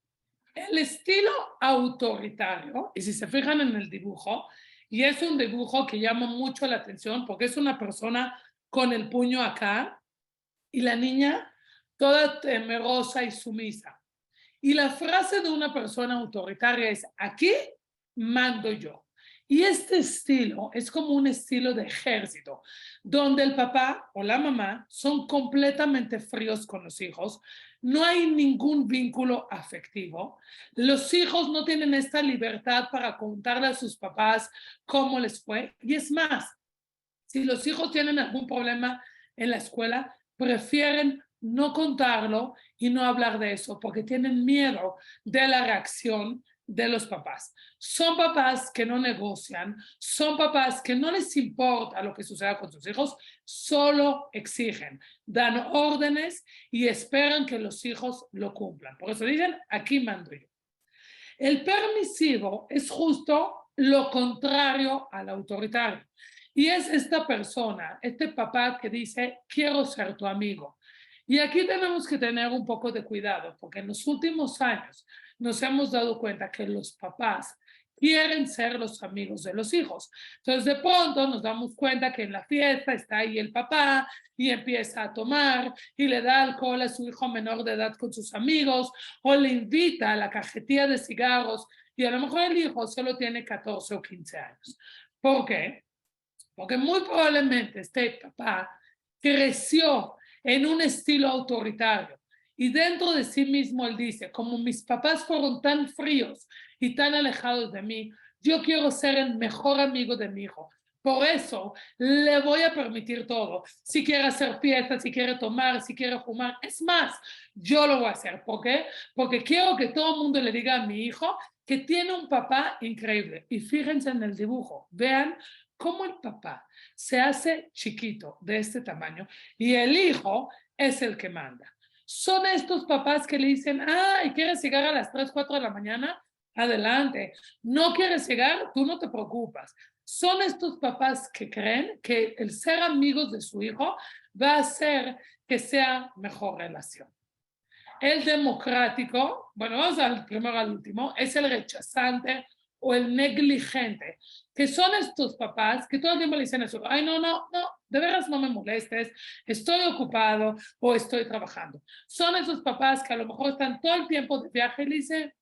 El estilo autoritario, y si se fijan en el dibujo, y es un dibujo que llama mucho la atención porque es una persona con el puño acá y la niña toda temerosa y sumisa. Y la frase de una persona autoritaria es, aquí mando yo. Y este estilo es como un estilo de ejército, donde el papá o la mamá son completamente fríos con los hijos, no hay ningún vínculo afectivo, los hijos no tienen esta libertad para contarle a sus papás cómo les fue, y es más, si los hijos tienen algún problema en la escuela, prefieren no contarlo y no hablar de eso porque tienen miedo de la reacción de los papás. Son papás que no negocian, son papás que no les importa lo que suceda con sus hijos, solo exigen, dan órdenes y esperan que los hijos lo cumplan. Por eso dicen, aquí mando yo. El permisivo es justo lo contrario al autoritario. Y es esta persona, este papá que dice, quiero ser tu amigo. Y aquí tenemos que tener un poco de cuidado, porque en los últimos años nos hemos dado cuenta que los papás quieren ser los amigos de los hijos. Entonces, de pronto nos damos cuenta que en la fiesta está ahí el papá y empieza a tomar y le da alcohol a su hijo menor de edad con sus amigos o le invita a la cajetilla de cigarros y a lo mejor el hijo solo tiene 14 o 15 años. ¿Por qué? Porque muy probablemente este papá creció en un estilo autoritario y dentro de sí mismo él dice, como mis papás fueron tan fríos y tan alejados de mí, yo quiero ser el mejor amigo de mi hijo. Por eso le voy a permitir todo. Si quiere hacer fiesta, si quiere tomar, si quiere fumar. Es más, yo lo voy a hacer. ¿Por qué? Porque quiero que todo el mundo le diga a mi hijo que tiene un papá increíble. Y fíjense en el dibujo. Vean cómo el papá se hace chiquito de este tamaño y el hijo es el que manda. Son estos papás que le dicen, ay, ¿quieres llegar a las 3, 4 de la mañana? Adelante. ¿No quieres llegar? Tú no te preocupas. Son estos papás que creen que el ser amigos de su hijo va a hacer que sea mejor relación. El democrático, bueno, vamos al primero al último, es el rechazante o el negligente, que son estos papás que todo el tiempo le dicen eso, ay, no, no, no, de veras no me molestes, estoy ocupado o estoy trabajando. Son esos papás que a lo mejor están todo el tiempo de viaje y le dicen,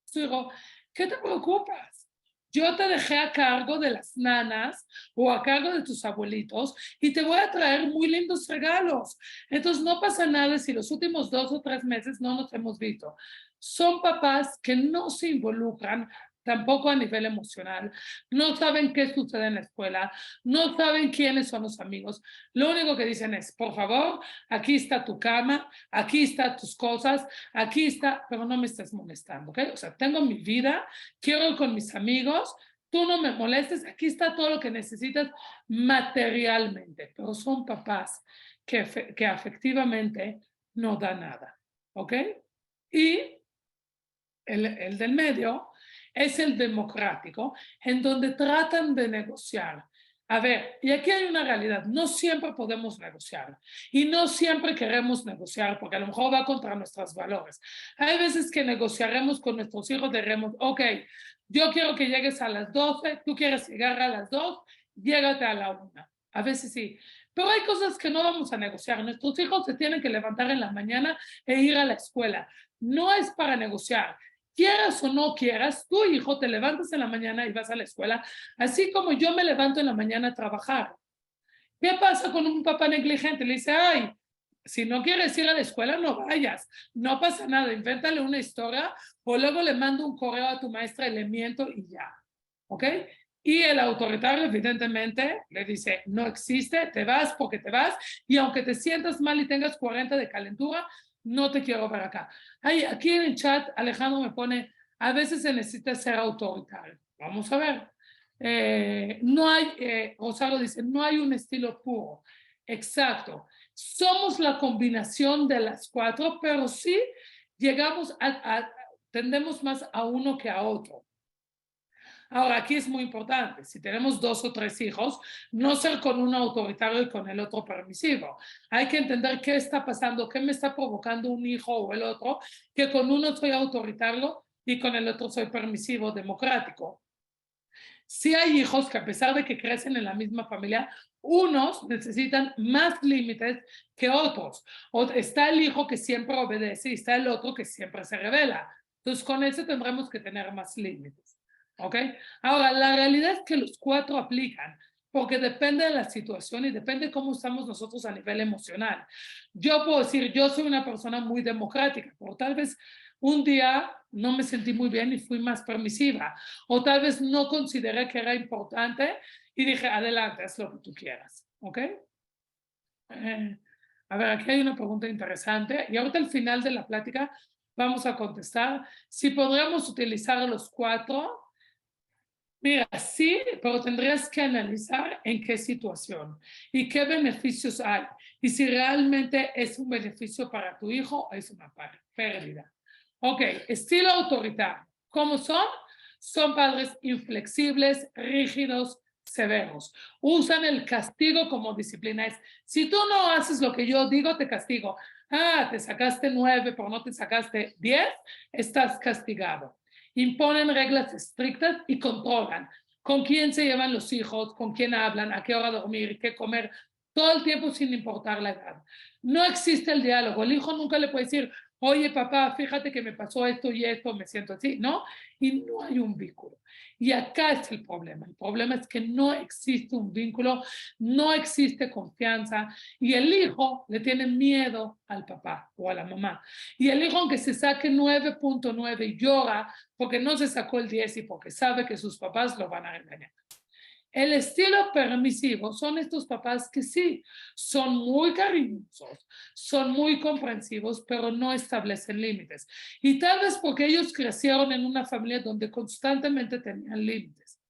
su hijo, ¿qué te preocupas? Yo te dejé a cargo de las nanas o a cargo de tus abuelitos y te voy a traer muy lindos regalos. Entonces no pasa nada si los últimos 2 o 3 meses no nos hemos visto. Son papás que no se involucran tampoco a nivel emocional, no saben qué sucede en la escuela, no saben quiénes son los amigos. Lo único que dicen es, por favor, aquí está tu cama, aquí están tus cosas, aquí está, pero no me estés molestando, ¿ok? O sea, tengo mi vida, quiero ir con mis amigos, tú no me molestes, aquí está todo lo que necesitas materialmente, pero son papás que afectivamente no dan nada, ¿ok? Y el del medio es el democrático, en donde tratan de negociar. A ver, y aquí hay una realidad, no siempre podemos negociar y no siempre queremos negociar porque a lo mejor va contra nuestros valores. Hay veces que negociaremos con nuestros hijos, diremos, ok, yo quiero que llegues a las 12, tú quieres llegar a las 2, llégate a la 1. A veces sí, pero hay cosas que no vamos a negociar. Nuestros hijos se tienen que levantar en la mañana e ir a la escuela. No es para negociar. Quieras o no quieras, tu hijo te levantas en la mañana y vas a la escuela, así como yo me levanto en la mañana a trabajar. ¿Qué pasa con un papá negligente? Le dice, ay, si no quieres ir a la escuela, no vayas. No pasa nada, invéntale una historia o luego le mando un correo a tu maestra y le miento y ya. ¿Ok? Y el autoritario, evidentemente, le dice, no existe, te vas porque te vas y aunque te sientas mal y tengas 40 de calentura, no te quiero ver acá. Ay, aquí en el chat, Alejandro me pone, a veces se necesita ser autoritario. Vamos a ver. No hay, Rosario dice, no hay un estilo puro. Exacto. Somos la combinación de las cuatro, pero sí llegamos tendemos más a uno que a otro. Ahora, aquí es muy importante, si tenemos 2 o 3 hijos, no ser con uno autoritario y con el otro permisivo. Hay que entender qué está pasando, qué me está provocando un hijo o el otro, que con uno soy autoritario y con el otro soy permisivo, democrático. Sí hay hijos que a pesar de que crecen en la misma familia, unos necesitan más límites que otros. O está el hijo que siempre obedece y está el otro que siempre se revela. Entonces, con eso tendremos que tener más límites. ¿Ok? Ahora, la realidad es que los 4 aplican, porque depende de la situación y depende de cómo estamos nosotros a nivel emocional. Yo puedo decir, yo soy una persona muy democrática, pero tal vez un día no me sentí muy bien y fui más permisiva, o tal vez no consideré que era importante y dije, adelante, haz lo que tú quieras. ¿Ok? A ver, aquí hay una pregunta interesante y ahorita al final de la plática vamos a contestar si podríamos utilizar los 4. Mira, sí, pero tendrías que analizar en qué situación y qué beneficios hay y si realmente es un beneficio para tu hijo o es una pérdida. Ok, estilo autoritario. ¿Cómo son? Son padres inflexibles, rígidos, severos. Usan el castigo como disciplina. Si tú no haces lo que yo digo, te castigo. Ah, te sacaste 9, pero no te sacaste 10, estás castigado. Imponen reglas estrictas y controlan con quién se llevan los hijos, con quién hablan, a qué hora dormir, qué comer, todo el tiempo sin importar la edad. No existe el diálogo. El hijo nunca le puede decir, oye papá, fíjate que me pasó esto y esto, me siento así, ¿no? Y no hay un vínculo. Y acá es el problema. El problema es que no existe un vínculo, no existe confianza y el hijo le tiene miedo al papá o a la mamá. Y el hijo, aunque se saque 9.9 y llora porque no se sacó el 10 y porque sabe que sus papás lo van a engañar. El estilo permisivo son estos papás que sí, son muy cariñosos, son muy comprensivos, pero no establecen límites. Y tal vez porque ellos crecieron en una familia donde constantemente tenían límites,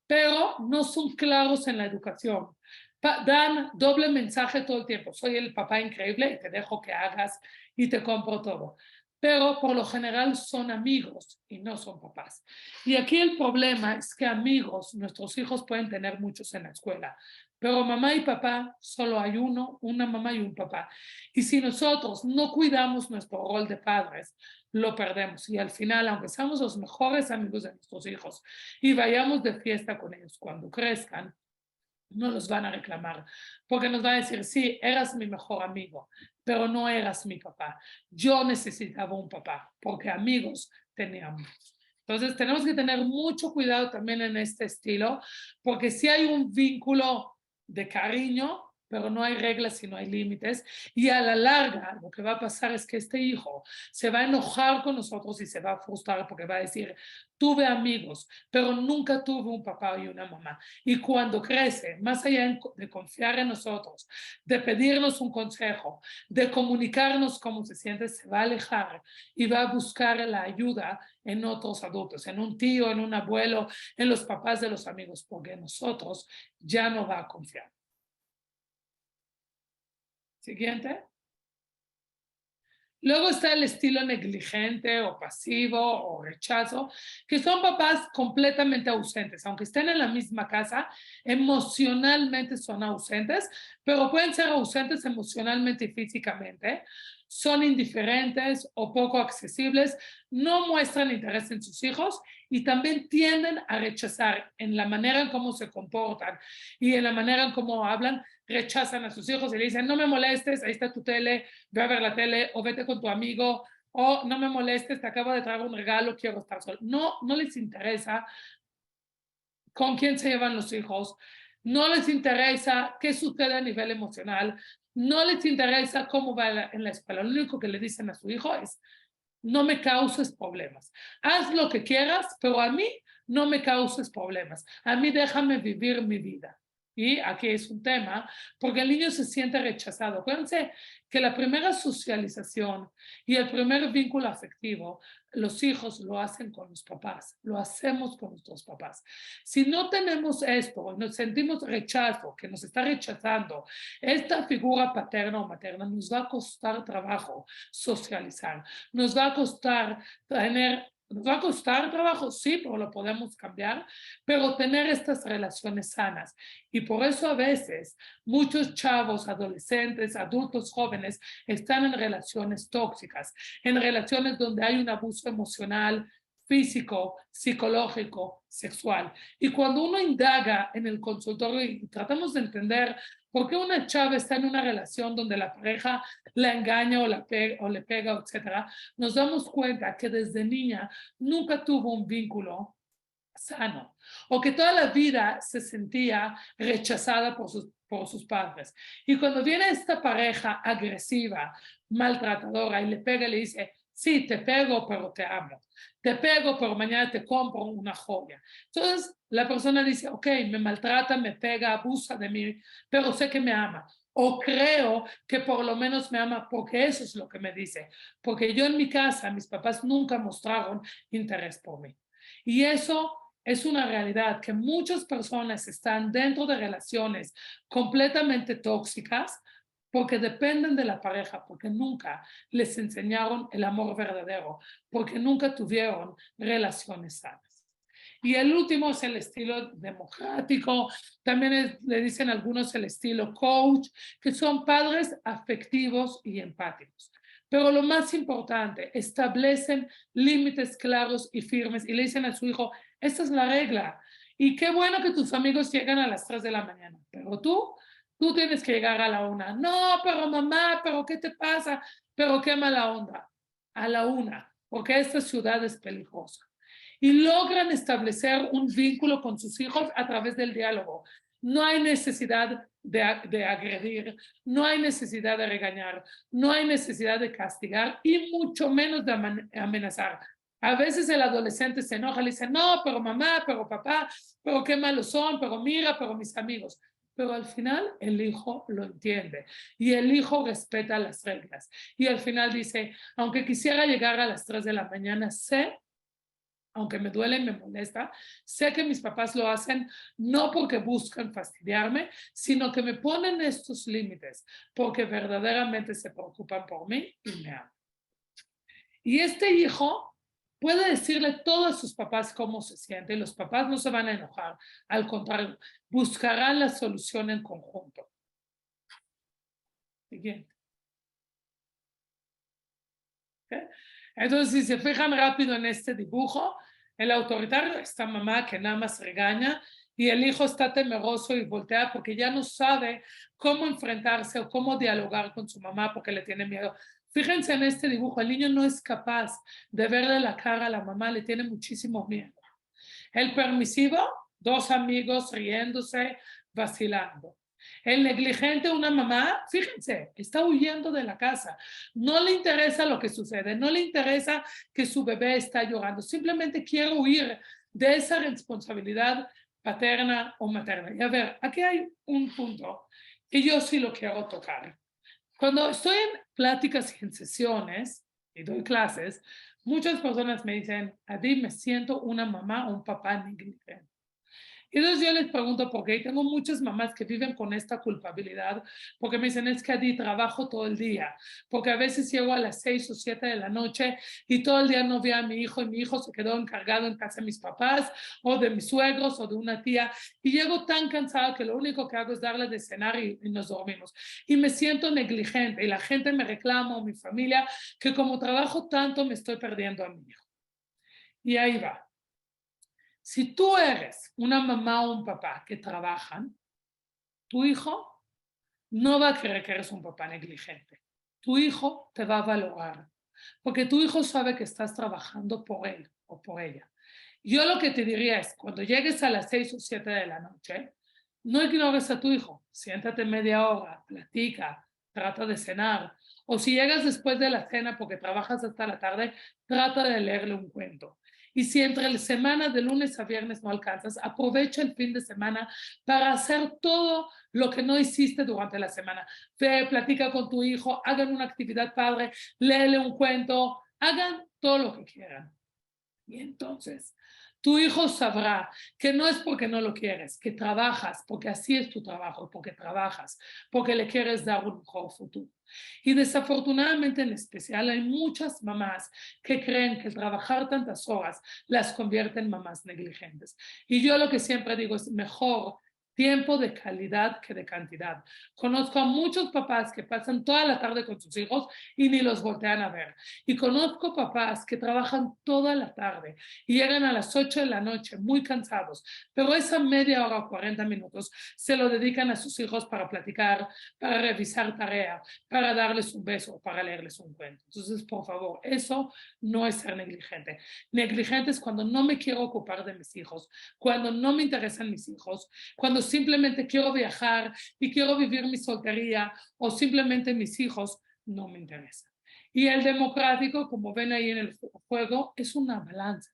pero no son claros en la educación. Dan doble mensaje todo el tiempo. Soy el papá increíble y te dejo que hagas y te compro todo. Pero por lo general son amigos y no son papás. Y aquí el problema es que amigos, nuestros hijos pueden tener muchos en la escuela, pero mamá y papá solo hay uno, una mamá y un papá. Y si nosotros no cuidamos nuestro rol de padres, lo perdemos. Y al final, aunque seamos los mejores amigos de nuestros hijos y vayamos de fiesta con ellos cuando crezcan, no los van a reclamar, porque nos van a decir, sí, eras mi mejor amigo, pero no eras mi papá. Yo necesitaba un papá, porque amigos teníamos. Entonces tenemos que tener mucho cuidado también en este estilo, porque si hay un vínculo de cariño, pero no hay reglas y no hay límites, y a la larga lo que va a pasar es que este hijo se va a enojar con nosotros y se va a frustrar porque va a decir, tuve amigos, pero nunca tuve un papá y una mamá. Y cuando crece, más allá de confiar en nosotros, de pedirnos un consejo, de comunicarnos cómo se siente, se va a alejar y va a buscar la ayuda en otros adultos, en un tío, en un abuelo, en los papás de los amigos, porque en nosotros ya no va a confiar. Siguiente. Luego está el estilo negligente o pasivo o rechazo, que son papás completamente ausentes. Aunque estén en la misma casa, emocionalmente son ausentes, pero pueden ser ausentes emocionalmente y físicamente. Son indiferentes o poco accesibles, no muestran interés en sus hijos y también tienden a rechazar en la manera en cómo se comportan y en la manera en cómo hablan. Rechazan a sus hijos y le dicen, no me molestes, ahí está tu tele, ve a ver la tele, o vete con tu amigo, o no me molestes, te acabo de traer un regalo, quiero estar solo. No, no les interesa con quién se llevan los hijos, no les interesa qué sucede a nivel emocional, no les interesa cómo va en la escuela. Lo único que le dicen a su hijo es, no me causes problemas. Haz lo que quieras, pero a mí no me causes problemas. A mí déjame vivir mi vida. Y aquí es un tema, porque el niño se siente rechazado. Acuérdense que la primera socialización y el primer vínculo afectivo, los hijos lo hacen con los papás, lo hacemos con nuestros papás. Si no tenemos esto, nos sentimos rechazo, que nos está rechazando, esta figura paterna o materna, nos va a costar trabajo socializar, nos va a costar trabajo, sí, pero lo podemos cambiar, pero tener estas relaciones sanas. Y por eso a veces muchos chavos, adolescentes, adultos jóvenes están en relaciones tóxicas, en relaciones donde hay un abuso emocional, físico, psicológico, sexual. Y cuando uno indaga en el consultorio y tratamos de entender por qué una chava está en una relación donde la pareja la engaña o le pega, etcétera, nos damos cuenta que desde niña nunca tuvo un vínculo sano o que toda la vida se sentía rechazada por sus padres. Y cuando viene esta pareja agresiva, maltratadora y le pega y le dice, sí, te pego, pero te amo. Te pego, pero mañana te compro una joya. Entonces la persona dice, ok, me maltrata, me pega, abusa de mí, pero sé que me ama. O creo que por lo menos me ama porque eso es lo que me dice. Porque yo en mi casa, mis papás nunca mostraron interés por mí. Y eso es una realidad que muchas personas están dentro de relaciones completamente tóxicas porque dependen de la pareja, porque nunca les enseñaron el amor verdadero, porque nunca tuvieron relaciones sanas. Y el último es el estilo democrático, también le dicen algunos el estilo coach, que son padres afectivos y empáticos. Pero lo más importante, establecen límites claros y firmes y le dicen a su hijo, esta es la regla. Y qué bueno que tus amigos llegan a las 3 de la mañana, pero tú tienes que llegar a la 1. No, pero mamá, pero ¿qué te pasa? Pero qué mala onda. A la 1, porque esta ciudad es peligrosa. Y logran establecer un vínculo con sus hijos a través del diálogo. No hay necesidad de agredir, no hay necesidad de regañar, no hay necesidad de castigar y mucho menos de amenazar. A veces el adolescente se enoja, le dice, no, pero mamá, pero papá, pero qué malos son, pero mira, pero mis amigos. Pero al final el hijo lo entiende y el hijo respeta las reglas. Y al final dice, aunque quisiera llegar a las 3 de la mañana, sé, aunque me duele y me molesta, sé que mis papás lo hacen no porque buscan fastidiarme, sino que me ponen estos límites porque verdaderamente se preocupan por mí y me aman. Y este hijo puede decirle todo a sus papás cómo se siente y los papás no se van a enojar. Al contrario, buscarán la solución en conjunto. Siguiente. ¿Okay? Entonces, si se fijan rápido en este dibujo, el autoritario, esta mamá que nada más regaña y el hijo está temeroso y voltea porque ya no sabe cómo enfrentarse o cómo dialogar con su mamá porque le tiene miedo. Fíjense en este dibujo, el niño no es capaz de verle la cara a la mamá, le tiene muchísimo miedo. El permisivo, 2 amigos riéndose, vacilando. El negligente, una mamá, fíjense, está huyendo de la casa. No le interesa lo que sucede, no le interesa que su bebé está llorando, simplemente quiere huir de esa responsabilidad paterna o materna. Y a ver, aquí hay un punto que yo sí lo quiero tocar. Cuando estoy en pláticas y en sesiones y doy clases, muchas personas me dicen, Adi, me siento una mamá o un papá negligente. Y entonces yo les pregunto por qué. Y tengo muchas mamás que viven con esta culpabilidad porque me dicen, es que Adi, trabajo todo el día, porque a veces llego a las 6 o 7 de la noche y todo el día no vi a mi hijo y mi hijo se quedó encargado en casa de mis papás o de mis suegros o de una tía y llego tan cansada que lo único que hago es darle de cenar y nos dormimos. Y me siento negligente y la gente me reclama o mi familia que como trabajo tanto me estoy perdiendo a mi hijo. Y ahí va. Si tú eres una mamá o un papá que trabajan, tu hijo no va a creer que eres un papá negligente. Tu hijo te va a valorar, porque tu hijo sabe que estás trabajando por él o por ella. Yo lo que te diría es, cuando llegues a las 6 o 7 de la noche, no ignores a tu hijo, siéntate media hora, platica, trata de cenar, o si llegas después de la cena porque trabajas hasta la tarde, trata de leerle un cuento. Y si entre la semana de lunes a viernes no alcanzas, aprovecha el fin de semana para hacer todo lo que no hiciste durante la semana. Ve, platica con tu hijo, hagan una actividad padre, léele un cuento, hagan todo lo que quieran. Y entonces, tu hijo sabrá que no es porque no lo quieres, que trabajas, porque así es tu trabajo, porque trabajas, porque le quieres dar un mejor futuro. Y desafortunadamente en especial hay muchas mamás que creen que el trabajar tantas horas las convierte en mamás negligentes. Y yo lo que siempre digo es mejor tiempo de calidad que de cantidad. Conozco a muchos papás que pasan toda la tarde con sus hijos y ni los voltean a ver. Y conozco papás que trabajan toda la tarde y llegan a las 8 de la noche muy cansados, pero esa media hora o 40 minutos se lo dedican a sus hijos para platicar, para revisar tarea, para darles un beso, para leerles un cuento. Entonces, por favor, eso no es ser negligente. Negligente es cuando no me quiero ocupar de mis hijos, cuando no me interesan mis hijos, cuando simplemente quiero viajar y quiero vivir mi soltería o simplemente mis hijos no me interesan. Y el democrático, como ven ahí en el juego, es una balanza.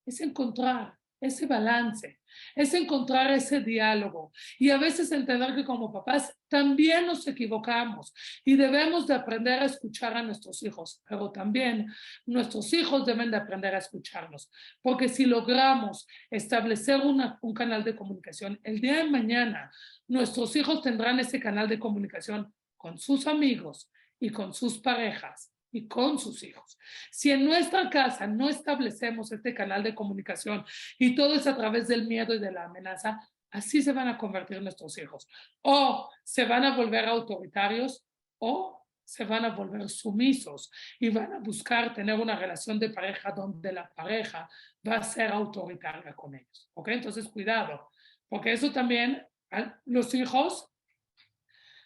Es encontrar ese balance, es encontrar ese diálogo y a veces entender que como papás también nos equivocamos y debemos de aprender a escuchar a nuestros hijos, pero también nuestros hijos deben de aprender a escucharnos, porque si logramos establecer un canal de comunicación, el día de mañana nuestros hijos tendrán ese canal de comunicación con sus amigos y con sus parejas y con sus hijos. Si en nuestra casa no establecemos este canal de comunicación y todo es a través del miedo y de la amenaza, así se van a convertir nuestros hijos. O se van a volver autoritarios o se van a volver sumisos y van a buscar tener una relación de pareja donde la pareja va a ser autoritaria con ellos. ¿Ok? Entonces, cuidado, porque eso también, los hijos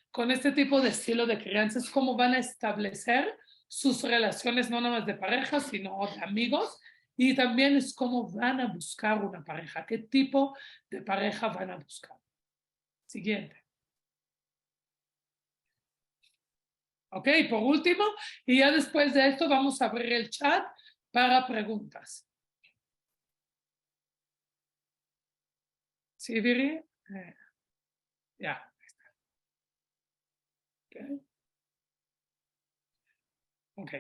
con este tipo de estilo de crianza es cómo van a establecer sus relaciones no nada más de pareja, sino de amigos, y también es cómo van a buscar una pareja, qué tipo de pareja van a buscar. Siguiente. Ok, por último, y ya después de esto vamos a abrir el chat para preguntas. ¿Sí, Viri? Ya. Ok.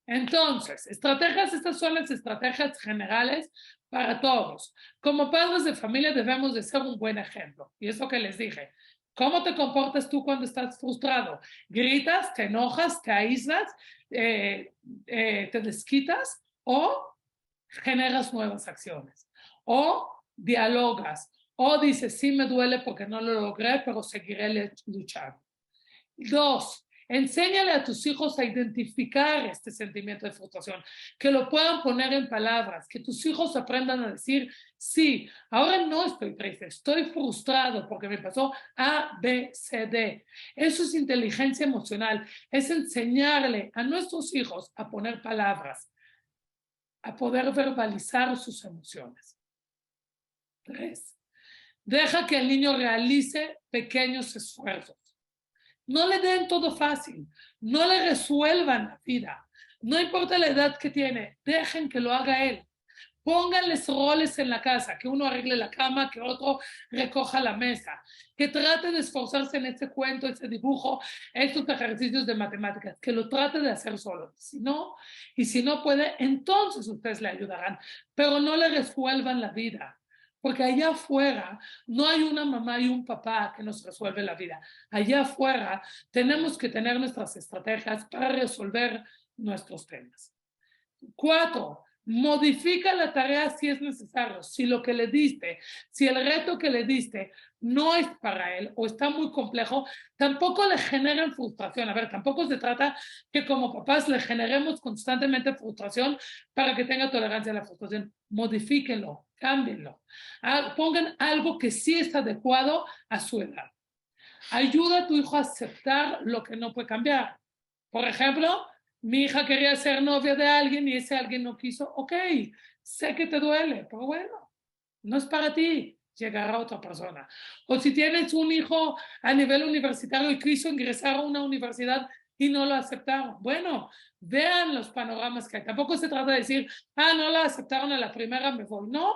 Entonces, estrategias, estas son las estrategias generales para todos. Como padres de familia debemos de ser un buen ejemplo. Y eso que les dije. ¿Cómo te comportas tú cuando estás frustrado? ¿Gritas, te enojas, te aíslas, te desquitas o generas nuevas acciones? O dialogas o dices, sí me duele porque no lo logré, pero seguiré luchando. 2, enséñale a tus hijos a identificar este sentimiento de frustración, que lo puedan poner en palabras, que tus hijos aprendan a decir, sí, ahora no estoy triste, estoy frustrado porque me pasó A, B, C, D. Eso es inteligencia emocional, es enseñarle a nuestros hijos a poner palabras, a poder verbalizar sus emociones. 3, deja que el niño realice pequeños esfuerzos. No le den todo fácil, no le resuelvan la vida, no importa la edad que tiene, dejen que lo haga él. Pónganles roles en la casa, que uno arregle la cama, que otro recoja la mesa, que trate de esforzarse en este cuento, este dibujo, estos ejercicios de matemáticas, que lo trate de hacer solo. Si no puede, entonces ustedes le ayudarán, pero no le resuelvan la vida. Porque allá afuera no hay una mamá y un papá que nos resuelve la vida. Allá afuera tenemos que tener nuestras estrategias para resolver nuestros temas. 4, modifica la tarea si es necesario. Si lo que le diste, si el reto que le diste no es para él o está muy complejo, tampoco le generen frustración. A ver, tampoco se trata que como papás le generemos constantemente frustración para que tenga tolerancia a la frustración. Modifíquenlo, cámbienlo. Pongan algo que sí está adecuado a su edad. Ayuda a tu hijo a aceptar lo que no puede cambiar. Por ejemplo, mi hija quería ser novia de alguien y ese alguien no quiso. Ok, sé que te duele, pero bueno, no es para ti, llegará otra persona. O si tienes un hijo a nivel universitario y quiso ingresar a una universidad y no lo aceptaron. Bueno, vean los panoramas que hay. Tampoco se trata de decir, no la aceptaron a la primera, me voy. No,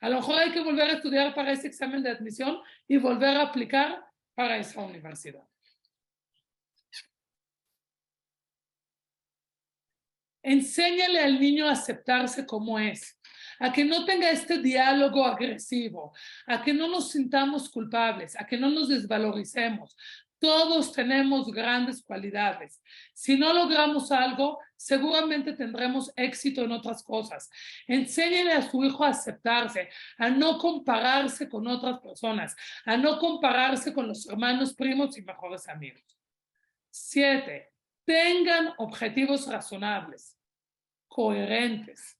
a lo mejor hay que volver a estudiar para ese examen de admisión y volver a aplicar para esa universidad. Enséñale al niño a aceptarse como es, a que no tenga este diálogo agresivo, a que no nos sintamos culpables, a que no nos desvaloricemos. Todos tenemos grandes cualidades. Si no logramos algo, seguramente tendremos éxito en otras cosas. Enséñale a su hijo a aceptarse, a no compararse con otras personas, a no compararse con los hermanos, primos y mejores amigos. 7, tengan objetivos razonables, coherentes,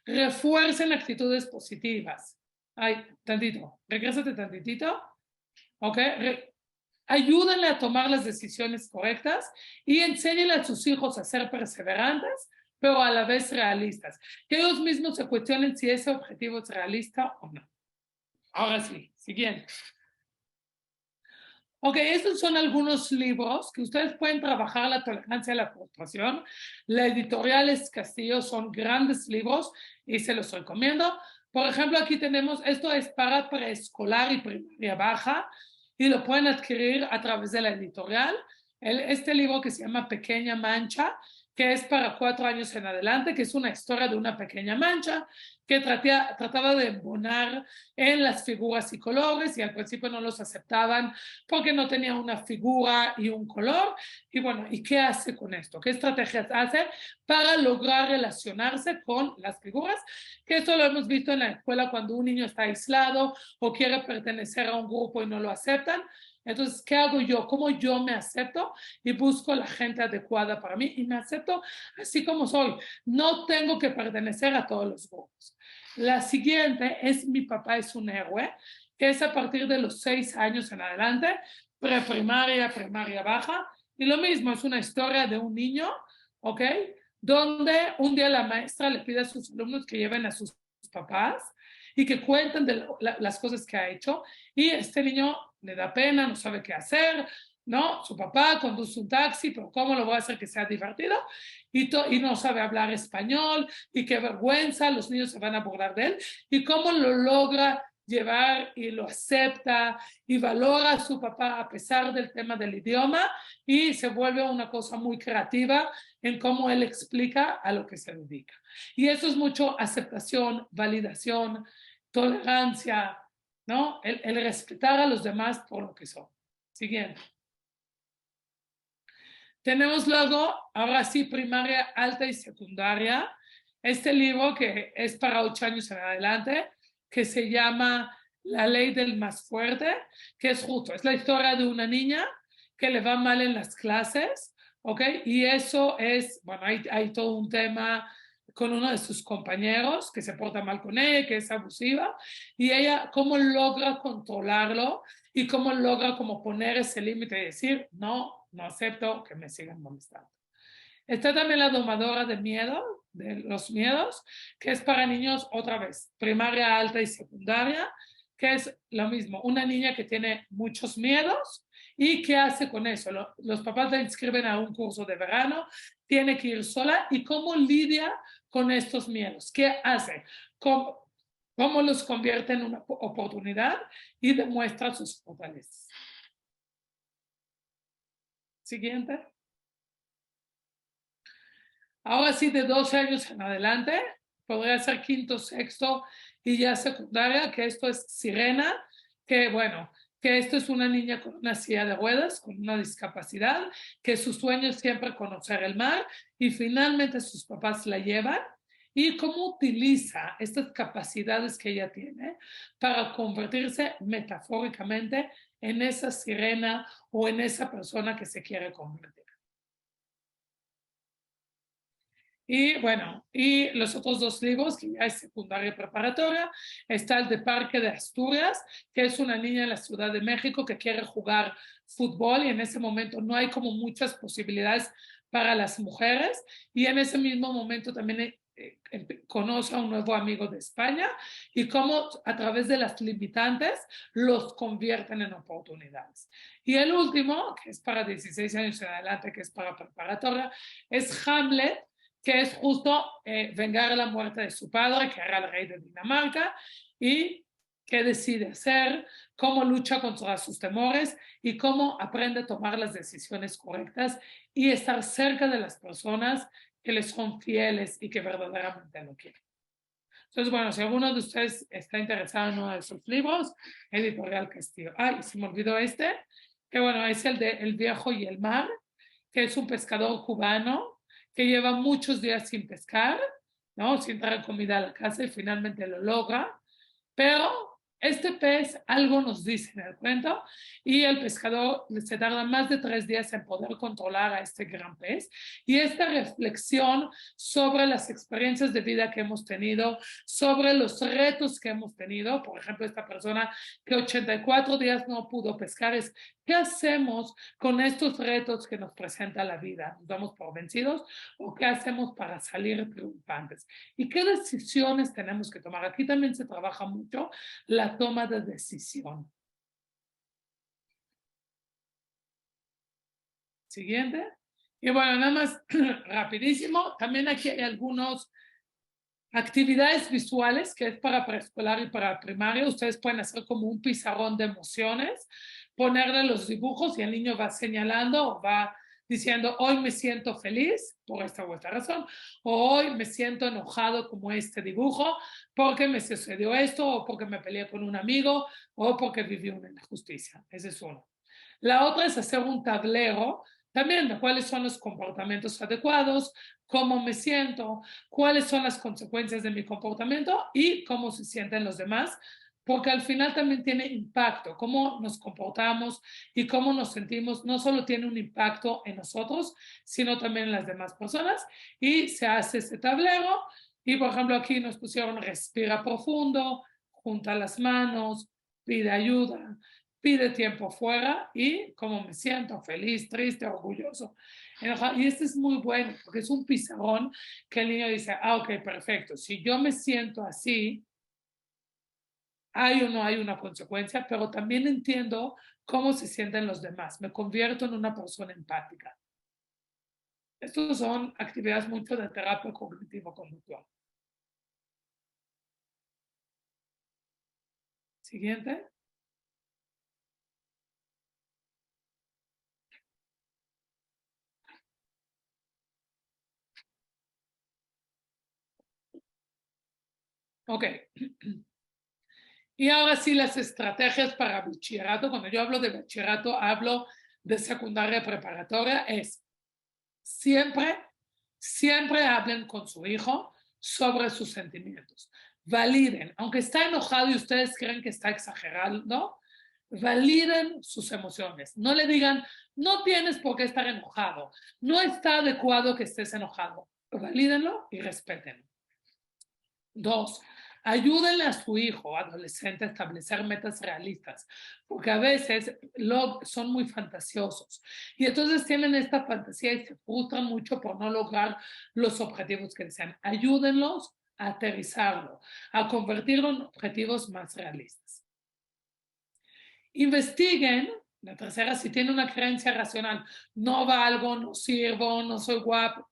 refuercen actitudes positivas. Ay, tantito, regrésate tantitito, ¿ok? Ayúdenle a tomar las decisiones correctas y enséñenle a sus hijos a ser perseverantes, pero a la vez realistas. Que ellos mismos se cuestionen si ese objetivo es realista o no. Ahora sí, siguiente. Ok, estos son algunos libros que ustedes pueden trabajar la tolerancia a la frustración. La editorial es Castillo, son grandes libros y se los recomiendo. Por ejemplo, aquí tenemos, esto es para preescolar y primaria baja y lo pueden adquirir a través de la editorial. Este libro que se llama Pequeña Mancha, que es para 4 años en adelante, que es una historia de una pequeña mancha que trataba de embonar en las figuras y colores y al principio no los aceptaban porque no tenía una figura y un color. Y bueno, ¿y qué hace con esto? ¿Qué estrategias hace para lograr relacionarse con las figuras? Que esto lo hemos visto en la escuela cuando un niño está aislado o quiere pertenecer a un grupo y no lo aceptan. Entonces, ¿qué hago yo? ¿Cómo yo me acepto? Y busco la gente adecuada para mí y me acepto así como soy. No tengo que pertenecer a todos los grupos. La siguiente es Mi papá es un héroe, que es a partir de los 6 años en adelante, preprimaria, primaria baja. Y lo mismo, es una historia de un niño, ¿ok? Donde un día la maestra le pide a sus alumnos que lleven a sus papás y que cuenten de las cosas que ha hecho. Y este niño le da pena, no sabe qué hacer, ¿no? Su papá conduce un taxi, pero ¿cómo lo voy a hacer que sea divertido? Y no sabe hablar español, y qué vergüenza, los niños se van a burlar de él. ¿Y cómo lo logra llevar y lo acepta y valora a su papá a pesar del tema del idioma? Y se vuelve una cosa muy creativa en cómo él explica a lo que se dedica. Y eso es mucho aceptación, validación, tolerancia, ¿no? El respetar a los demás por lo que son. Siguiente. Tenemos luego, ahora sí, primaria, alta y secundaria. Este libro que es para 8 años en adelante, que se llama La ley del más fuerte, que es justo, es la historia de una niña que le va mal en las clases, ¿ok? Y eso es, bueno, hay todo un tema con uno de sus compañeros que se porta mal con ella, que es abusiva, y ella cómo logra controlarlo y cómo logra como poner ese límite y decir, no, no acepto que me sigan molestando. Está también La domadora de miedo, de los miedos, que es para niños otra vez, primaria, alta y secundaria, que es lo mismo, una niña que tiene muchos miedos y qué hace con eso. Los papás la inscriben a un curso de verano, tiene que ir sola y cómo lidia con estos miedos, qué hace, cómo los convierte en una oportunidad y demuestra sus fortalezas. Siguiente. Ahora sí, de 12 años en adelante, podría ser quinto, sexto y ya secundaria, que esto es Sirena, que bueno, que esto es una niña con una silla de ruedas, con una discapacidad, que su sueño es siempre conocer el mar y finalmente sus papás la llevan y cómo utiliza estas capacidades que ella tiene para convertirse metafóricamente en esa sirena o en esa persona que se quiere convertir. Y bueno, y los otros dos libros, que ya es secundaria y preparatoria, está el de Parque de Asturias, que es una niña en la Ciudad de México que quiere jugar fútbol y en ese momento no hay como muchas posibilidades para las mujeres y en ese mismo momento también conoce a un nuevo amigo de España y cómo a través de las limitantes los convierten en oportunidades. Y el último, que es para 16 años en adelante, que es para preparatoria, es Hamlet, que es justo vengar la muerte de su padre, que era el rey de Dinamarca, y qué decide hacer, cómo lucha contra sus temores y cómo aprende a tomar las decisiones correctas y estar cerca de las personas que les son fieles y que verdaderamente lo quieren. Entonces, bueno, si alguno de ustedes está interesado en uno de esos libros, Editorial Castillo. Ay, se me olvidó este, que bueno, es el de El Viejo y el Mar, que es un pescador cubano que lleva muchos días sin pescar, ¿no? Sin traer comida a la casa y finalmente lo logra. Pero este pez algo nos dice en el cuento y el pescador se tarda más de 3 días en poder controlar a este gran pez. Y esta reflexión sobre las experiencias de vida que hemos tenido, sobre los retos que hemos tenido, por ejemplo, esta persona que 84 días no pudo pescar, es ¿qué hacemos con estos retos que nos presenta la vida? ¿Nos damos por vencidos o qué hacemos para salir triunfantes? ¿Y qué decisiones tenemos que tomar? Aquí también se trabaja mucho la toma de decisión. Siguiente. Y bueno, nada más rapidísimo. También aquí hay algunas actividades visuales que es para preescolar y para primaria. Ustedes pueden hacer como un pizarrón de emociones, ponerle los dibujos y el niño va señalando o va diciendo, hoy me siento feliz por esta u esta razón, o hoy me siento enojado como este dibujo, porque me sucedió esto, o porque me peleé con un amigo, o porque viví una injusticia. Ese es uno. La otra es hacer un tablero también de cuáles son los comportamientos adecuados, cómo me siento, cuáles son las consecuencias de mi comportamiento y cómo se sienten los demás, porque al final también tiene impacto, cómo nos comportamos y cómo nos sentimos, no solo tiene un impacto en nosotros, sino también en las demás personas, y se hace ese tablero, y por ejemplo aquí nos pusieron respira profundo, junta las manos, pide ayuda, pide tiempo fuera y cómo me siento, feliz, triste, orgulloso. Y este es muy bueno, porque es un pizarrón que el niño dice, ok, perfecto, si yo me siento así, hay o no hay una consecuencia, pero también entiendo cómo se sienten los demás. Me convierto en una persona empática. Estas son actividades mucho de terapia cognitivo-conductual. Siguiente. Ok. Y ahora sí, las estrategias para bachillerato. Cuando yo hablo de bachillerato, hablo de secundaria preparatoria. Es siempre hablen con su hijo sobre sus sentimientos. Validen, aunque está enojado y ustedes creen que está exagerando, validen sus emociones. No le digan, no tienes por qué estar enojado, no está adecuado que estés enojado. Valídenlo y respétenlo. 2, ayúdenle a su hijo o adolescente a establecer metas realistas, porque a veces son muy fantasiosos y entonces tienen esta fantasía y se frustran mucho por no lograr los objetivos que desean. Ayúdenlos a aterrizarlo, a convertirlo en objetivos más realistas. Investiguen, la tercera, si tiene una creencia racional, no valgo, no sirvo, no soy guapo.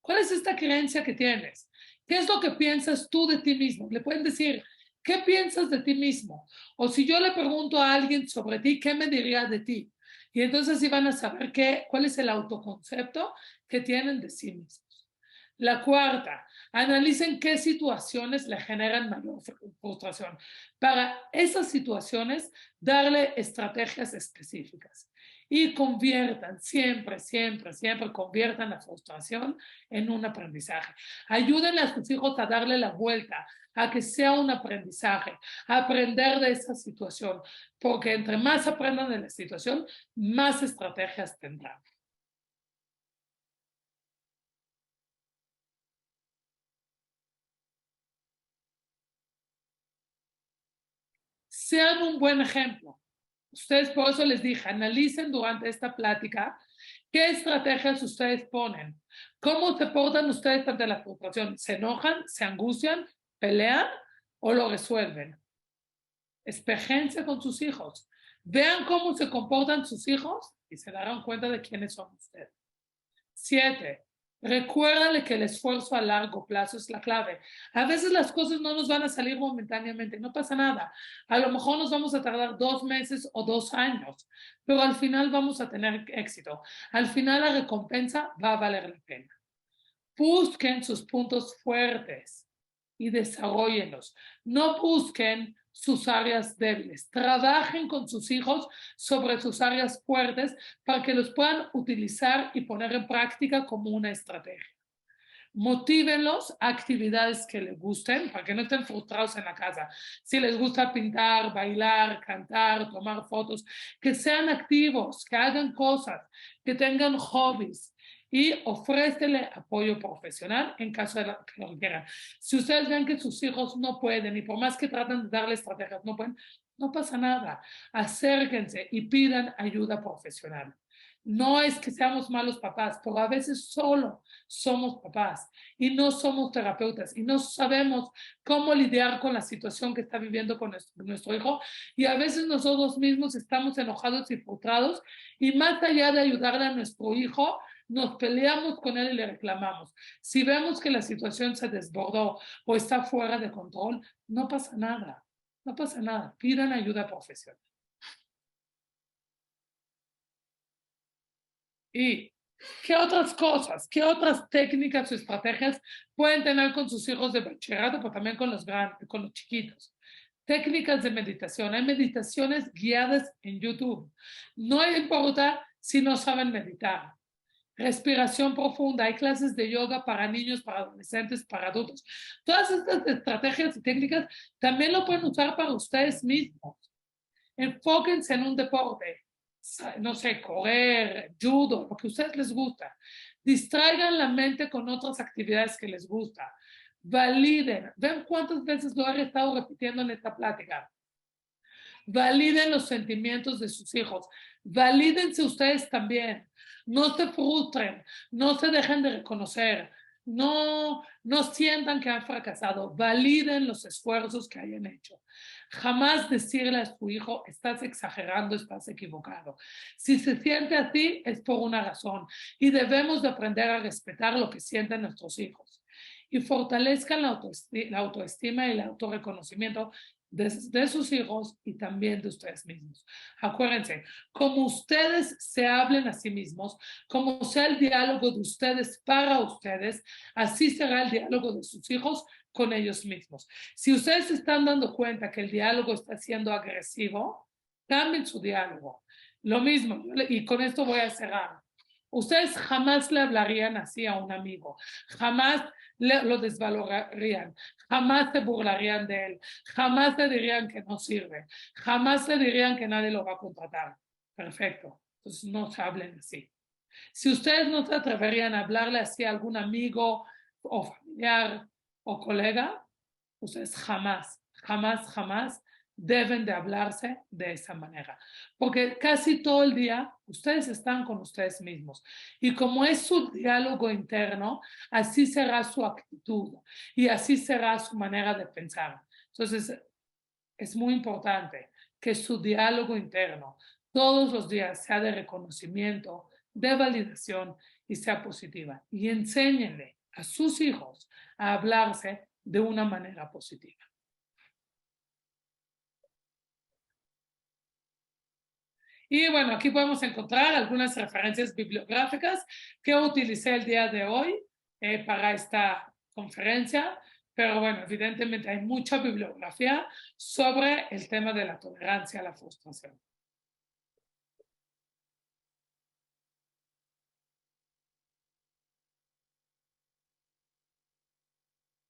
¿Cuál es esta creencia que tienes? ¿Qué es lo que piensas tú de ti mismo? Le pueden decir, ¿qué piensas de ti mismo? O si yo le pregunto a alguien sobre ti, ¿qué me diría de ti? Y entonces sí van a saber cuál es el autoconcepto que tienen de sí mismos. La cuarta, analicen qué situaciones le generan mayor frustración. Para esas situaciones, darle estrategias específicas. Y conviertan, siempre conviertan la frustración en un aprendizaje. Ayúdenle a sus hijos a darle la vuelta, a que sea un aprendizaje, a aprender de esa situación, porque entre más aprendan de la situación, más estrategias tendrán. Sean un buen ejemplo. Ustedes, por eso les dije, analicen durante esta plática qué estrategias ustedes ponen, cómo se portan ustedes ante la frustración, ¿se enojan, se angustian, pelean o lo resuelven? Espejense con sus hijos, vean cómo se comportan sus hijos y se darán cuenta de quiénes son ustedes. 7. Recuérdale que el esfuerzo a largo plazo es la clave. A veces las cosas no nos van a salir momentáneamente, no pasa nada. A lo mejor nos vamos a tardar 2 meses o 2 años, pero al final vamos a tener éxito. Al final la recompensa va a valer la pena. Busquen sus puntos fuertes y desarróllenlos. No busquen sus áreas débiles. Trabajen con sus hijos sobre sus áreas fuertes para que los puedan utilizar y poner en práctica como una estrategia. Motívenlos a actividades que les gusten para que no estén frustrados en la casa. Si les gusta pintar, bailar, cantar, tomar fotos, que sean activos, que hagan cosas, que tengan hobbies. Y ofrécele apoyo profesional en caso de que lo quieran. Si ustedes ven que sus hijos no pueden y por más que tratan de darle estrategias no pueden, no pasa nada. Acérquense y pidan ayuda profesional. No es que seamos malos papás, pero a veces solo somos papás y no somos terapeutas y no sabemos cómo lidiar con la situación que está viviendo con nuestro hijo y a veces nosotros mismos estamos enojados y frustrados y más allá de ayudarle a nuestro hijo, nos peleamos con él y le reclamamos. Si vemos que la situación se desbordó o está fuera de control, no pasa nada. No pasa nada. Pidan ayuda profesional. ¿Y qué otras cosas, qué otras técnicas o estrategias pueden tener con sus hijos de bachillerato, pero también con los grandes, con los chiquitos? Técnicas de meditación. Hay meditaciones guiadas en YouTube. No importa si no saben meditar. Respiración profunda, hay clases de yoga para niños, para adolescentes, para adultos. Todas estas estrategias y técnicas también lo pueden usar para ustedes mismos. Enfóquense en un deporte, no sé, correr, judo, lo que a ustedes les gusta. Distraigan la mente con otras actividades que les gusta. Validen, ven cuántas veces lo he estado repitiendo en esta plática. Validen los sentimientos de sus hijos. Valídense ustedes también. No se frustren, no se dejen de reconocer, no sientan que han fracasado. Validen los esfuerzos que hayan hecho. Jamás decirle a su hijo, estás exagerando, estás equivocado. Si se siente así, es por una razón. Y debemos de aprender a respetar lo que sienten nuestros hijos. Y fortalezcan la autoestima y el autorreconocimiento de sus hijos y también de ustedes mismos. Acuérdense, como ustedes se hablen a sí mismos, como sea el diálogo de ustedes para ustedes, así será el diálogo de sus hijos con ellos mismos. Si ustedes se están dando cuenta que el diálogo está siendo agresivo, cambien su diálogo. Lo mismo, y con esto voy a cerrar. Ustedes jamás le hablarían así a un amigo, jamás lo desvalorarían, jamás se burlarían de él, jamás le dirían que no sirve, jamás le dirían que nadie lo va a contratar. Perfecto, entonces no se hablen así. Si ustedes no se atreverían a hablarle así a algún amigo o familiar o colega, ustedes jamás deben de hablarse de esa manera, porque casi todo el día ustedes están con ustedes mismos y como es su diálogo interno, así será su actitud y así será su manera de pensar. Entonces, es muy importante que su diálogo interno todos los días sea de reconocimiento, de validación y sea positiva. Y enséñenle a sus hijos a hablarse de una manera positiva. Y bueno, aquí podemos encontrar algunas referencias bibliográficas que utilicé el día de hoy para esta conferencia, pero bueno, evidentemente hay mucha bibliografía sobre el tema de la tolerancia a la frustración.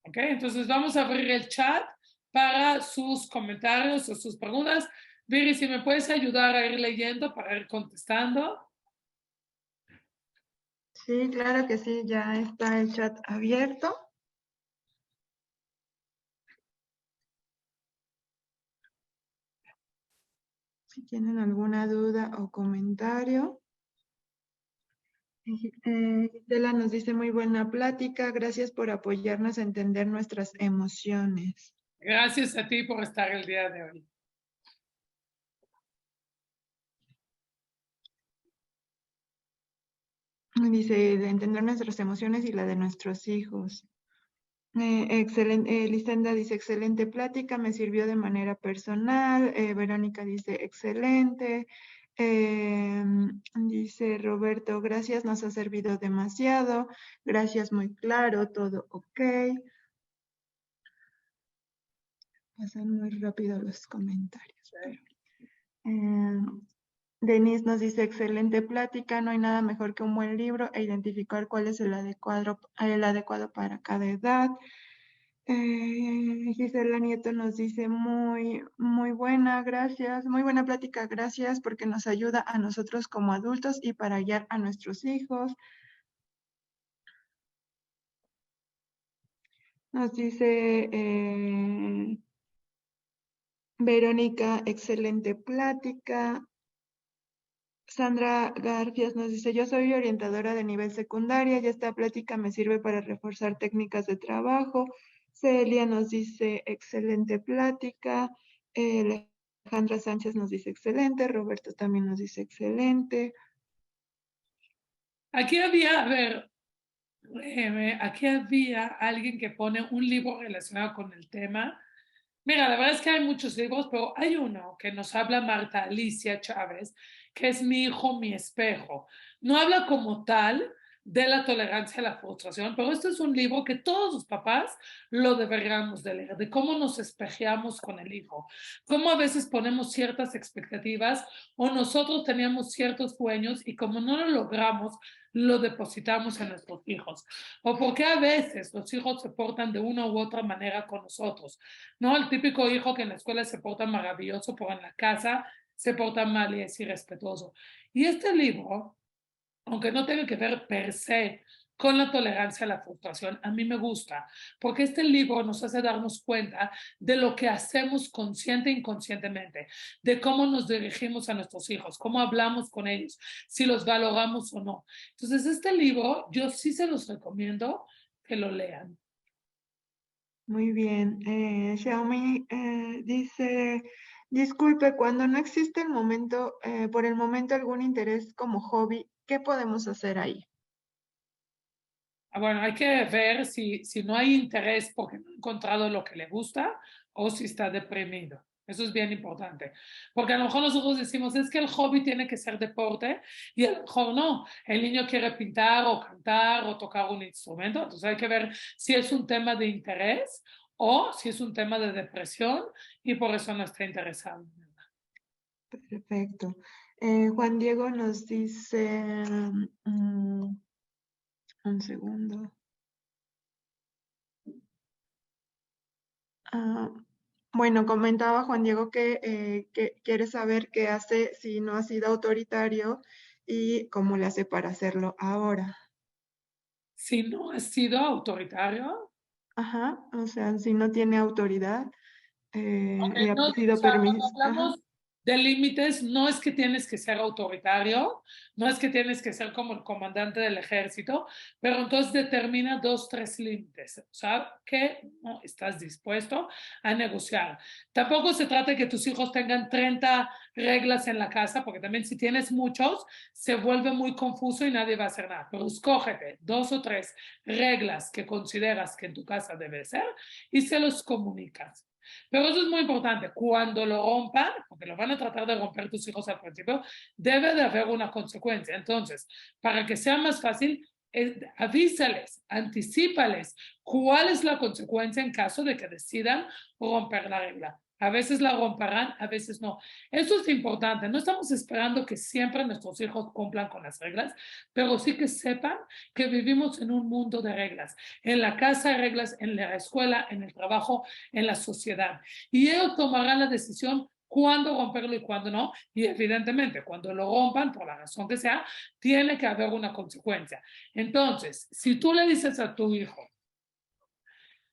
¿Ok? Entonces vamos a abrir el chat para sus comentarios o sus preguntas. Viri, si me puedes ayudar a ir leyendo para ir contestando. Sí, claro que sí, ya está el chat abierto. Si tienen alguna duda o comentario. Gisela nos dice muy buena plática, gracias por apoyarnos a entender nuestras emociones. Gracias a ti por estar el día de hoy. Dice, de entender nuestras emociones y la de nuestros hijos. Excelente, Lisenda dice, excelente plática, me sirvió de manera personal. Verónica dice, excelente. Dice Roberto, gracias, nos ha servido demasiado. Gracias, muy claro, todo ok. Pasan muy rápido los comentarios. Denise nos dice, excelente plática, no hay nada mejor que un buen libro e identificar cuál es el adecuado para cada edad. Gisela Nieto nos dice, muy buena, gracias, muy buena plática, gracias, porque nos ayuda a nosotros como adultos y para guiar a nuestros hijos. Nos dice Verónica, excelente plática. Sandra Garfias nos dice, yo soy orientadora de nivel secundaria y esta plática me sirve para reforzar técnicas de trabajo. Celia nos dice, excelente plática. Alejandra Sánchez nos dice, excelente. Roberto también nos dice, excelente. Aquí había, a ver, aquí había alguien que pone un libro relacionado con el tema. Mira, la verdad es que hay muchos libros, pero hay uno que nos habla Marta Alicia Chávez, que es Mi hijo, mi espejo. No habla como tal de la tolerancia a la frustración, pero este es un libro que todos los papás lo deberíamos de leer, de cómo nos espejeamos con el hijo, cómo a veces ponemos ciertas expectativas o nosotros teníamos ciertos sueños y como no lo logramos, lo depositamos en nuestros hijos. O porque a veces los hijos se portan de una u otra manera con nosotros, ¿no? El típico hijo que en la escuela se porta maravilloso, pero en la casa se porta mal y es irrespetuoso. Y este libro, aunque no tenga que ver per se con la tolerancia a la frustración, a mí me gusta, porque este libro nos hace darnos cuenta de lo que hacemos consciente e inconscientemente, de cómo nos dirigimos a nuestros hijos, cómo hablamos con ellos, si los valoramos o no. Entonces, este libro yo sí se los recomiendo que lo lean. Muy bien. Xiaomi dice, disculpe, cuando no existe el momento, por el momento algún interés como hobby, ¿qué podemos hacer ahí? Bueno, hay que ver si no hay interés porque no ha encontrado lo que le gusta o si está deprimido. Eso es bien importante. Porque a lo mejor nosotros decimos, es que el hobby tiene que ser deporte y a lo mejor no. El niño quiere pintar o cantar o tocar un instrumento. Entonces hay que ver si es un tema de interés o si es un tema de depresión y por eso no está interesado. Perfecto. Juan Diego nos dice, un segundo. Bueno, comentaba Juan Diego que quiere saber qué hace si no ha sido autoritario y cómo le hace para hacerlo ahora. Si no ha sido autoritario. Ajá, o sea, si no tiene autoridad y Okay, ha no, o sido sea, cuando permisivo. Ajá. hablamos de límites, no es que tienes que ser autoritario, no es que tienes que ser como el comandante del ejército, pero entonces determina 2, 3 límites, o sea, que no estás dispuesto a negociar. Tampoco se trata de que tus hijos tengan 30 reglas en la casa, porque también si tienes muchos, se vuelve muy confuso y nadie va a hacer nada, pero escógete 2 o 3 reglas que consideras que en tu casa debe ser y se los comunicas. Pero eso es muy importante. Cuando lo rompan, porque lo van a tratar de romper tus hijos al principio, debe de haber una consecuencia. Entonces, para que sea más fácil, avísales, anticípales cuál es la consecuencia en caso de que decidan romper la regla. A veces la romperán, a veces no. Eso es importante. No estamos esperando que siempre nuestros hijos cumplan con las reglas, pero sí que sepan que vivimos en un mundo de reglas. En la casa hay reglas, en la escuela, en el trabajo, en la sociedad. Y ellos tomarán la decisión cuándo romperlo y cuándo no. Y evidentemente, cuando lo rompan, por la razón que sea, tiene que haber una consecuencia. Entonces, si tú le dices a tu hijo,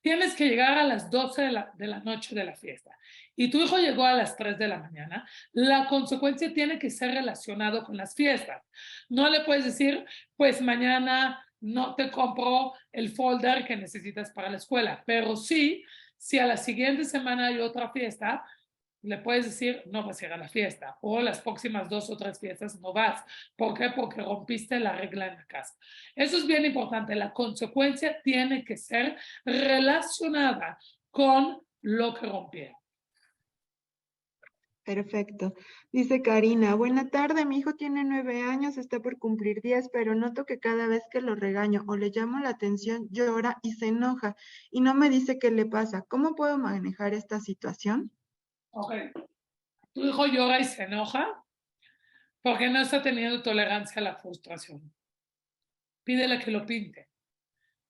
tienes que llegar a las 12 de la noche de la fiesta y tu hijo llegó a las 3 de la mañana, la consecuencia tiene que ser relacionado con las fiestas. No le puedes decir, pues mañana no te compro el folder que necesitas para la escuela, pero sí, si a la siguiente semana hay otra fiesta, le puedes decir, no vas a ir a la fiesta, o las próximas 2 o 3 fiestas no vas. ¿Por qué? Porque rompiste la regla en la casa. Eso es bien importante. La consecuencia tiene que ser relacionada con lo que rompieron. Perfecto. Dice Karina, buena tarde, mi hijo tiene 9 años, está por cumplir 10, pero noto que cada vez que lo regaño o le llamo la atención, llora y se enoja y no me dice qué le pasa. ¿Cómo puedo manejar esta situación? Ok. Tu hijo llora y se enoja porque no está teniendo tolerancia a la frustración. Pídele que lo pinte.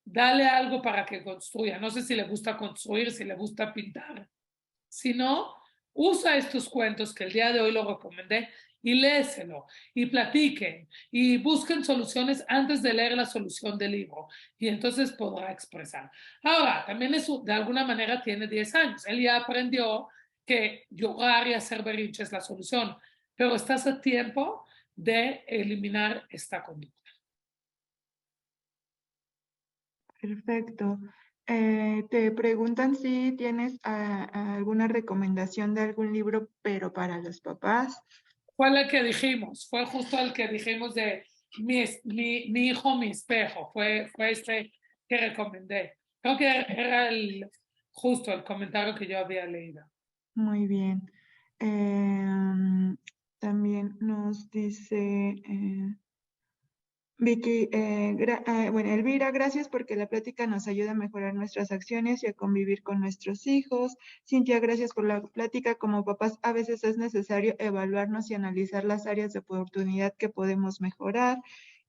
Dale algo para que construya. No sé si le gusta construir, si le gusta pintar. Si no, usa estos cuentos que el día de hoy lo recomendé y léeselo y platiquen y busquen soluciones antes de leer la solución del libro y entonces podrá expresar. Ahora, también es, de alguna manera tiene 10 años. Él ya aprendió que llorar y hacer berrinche es la solución, pero estás a tiempo de eliminar esta conducta. Perfecto. Te preguntan si tienes alguna recomendación de algún libro, pero para los papás. Fue el que dijimos, fue justo el que dijimos de mi hijo, mi espejo, fue este que recomendé. Creo que era justo el comentario que yo había leído. Muy bien. También nos dice Vicky, bueno, Elvira, gracias porque la plática nos ayuda a mejorar nuestras acciones y a convivir con nuestros hijos. Cintia, gracias por la plática. Como papás, a veces es necesario evaluarnos y analizar las áreas de oportunidad que podemos mejorar.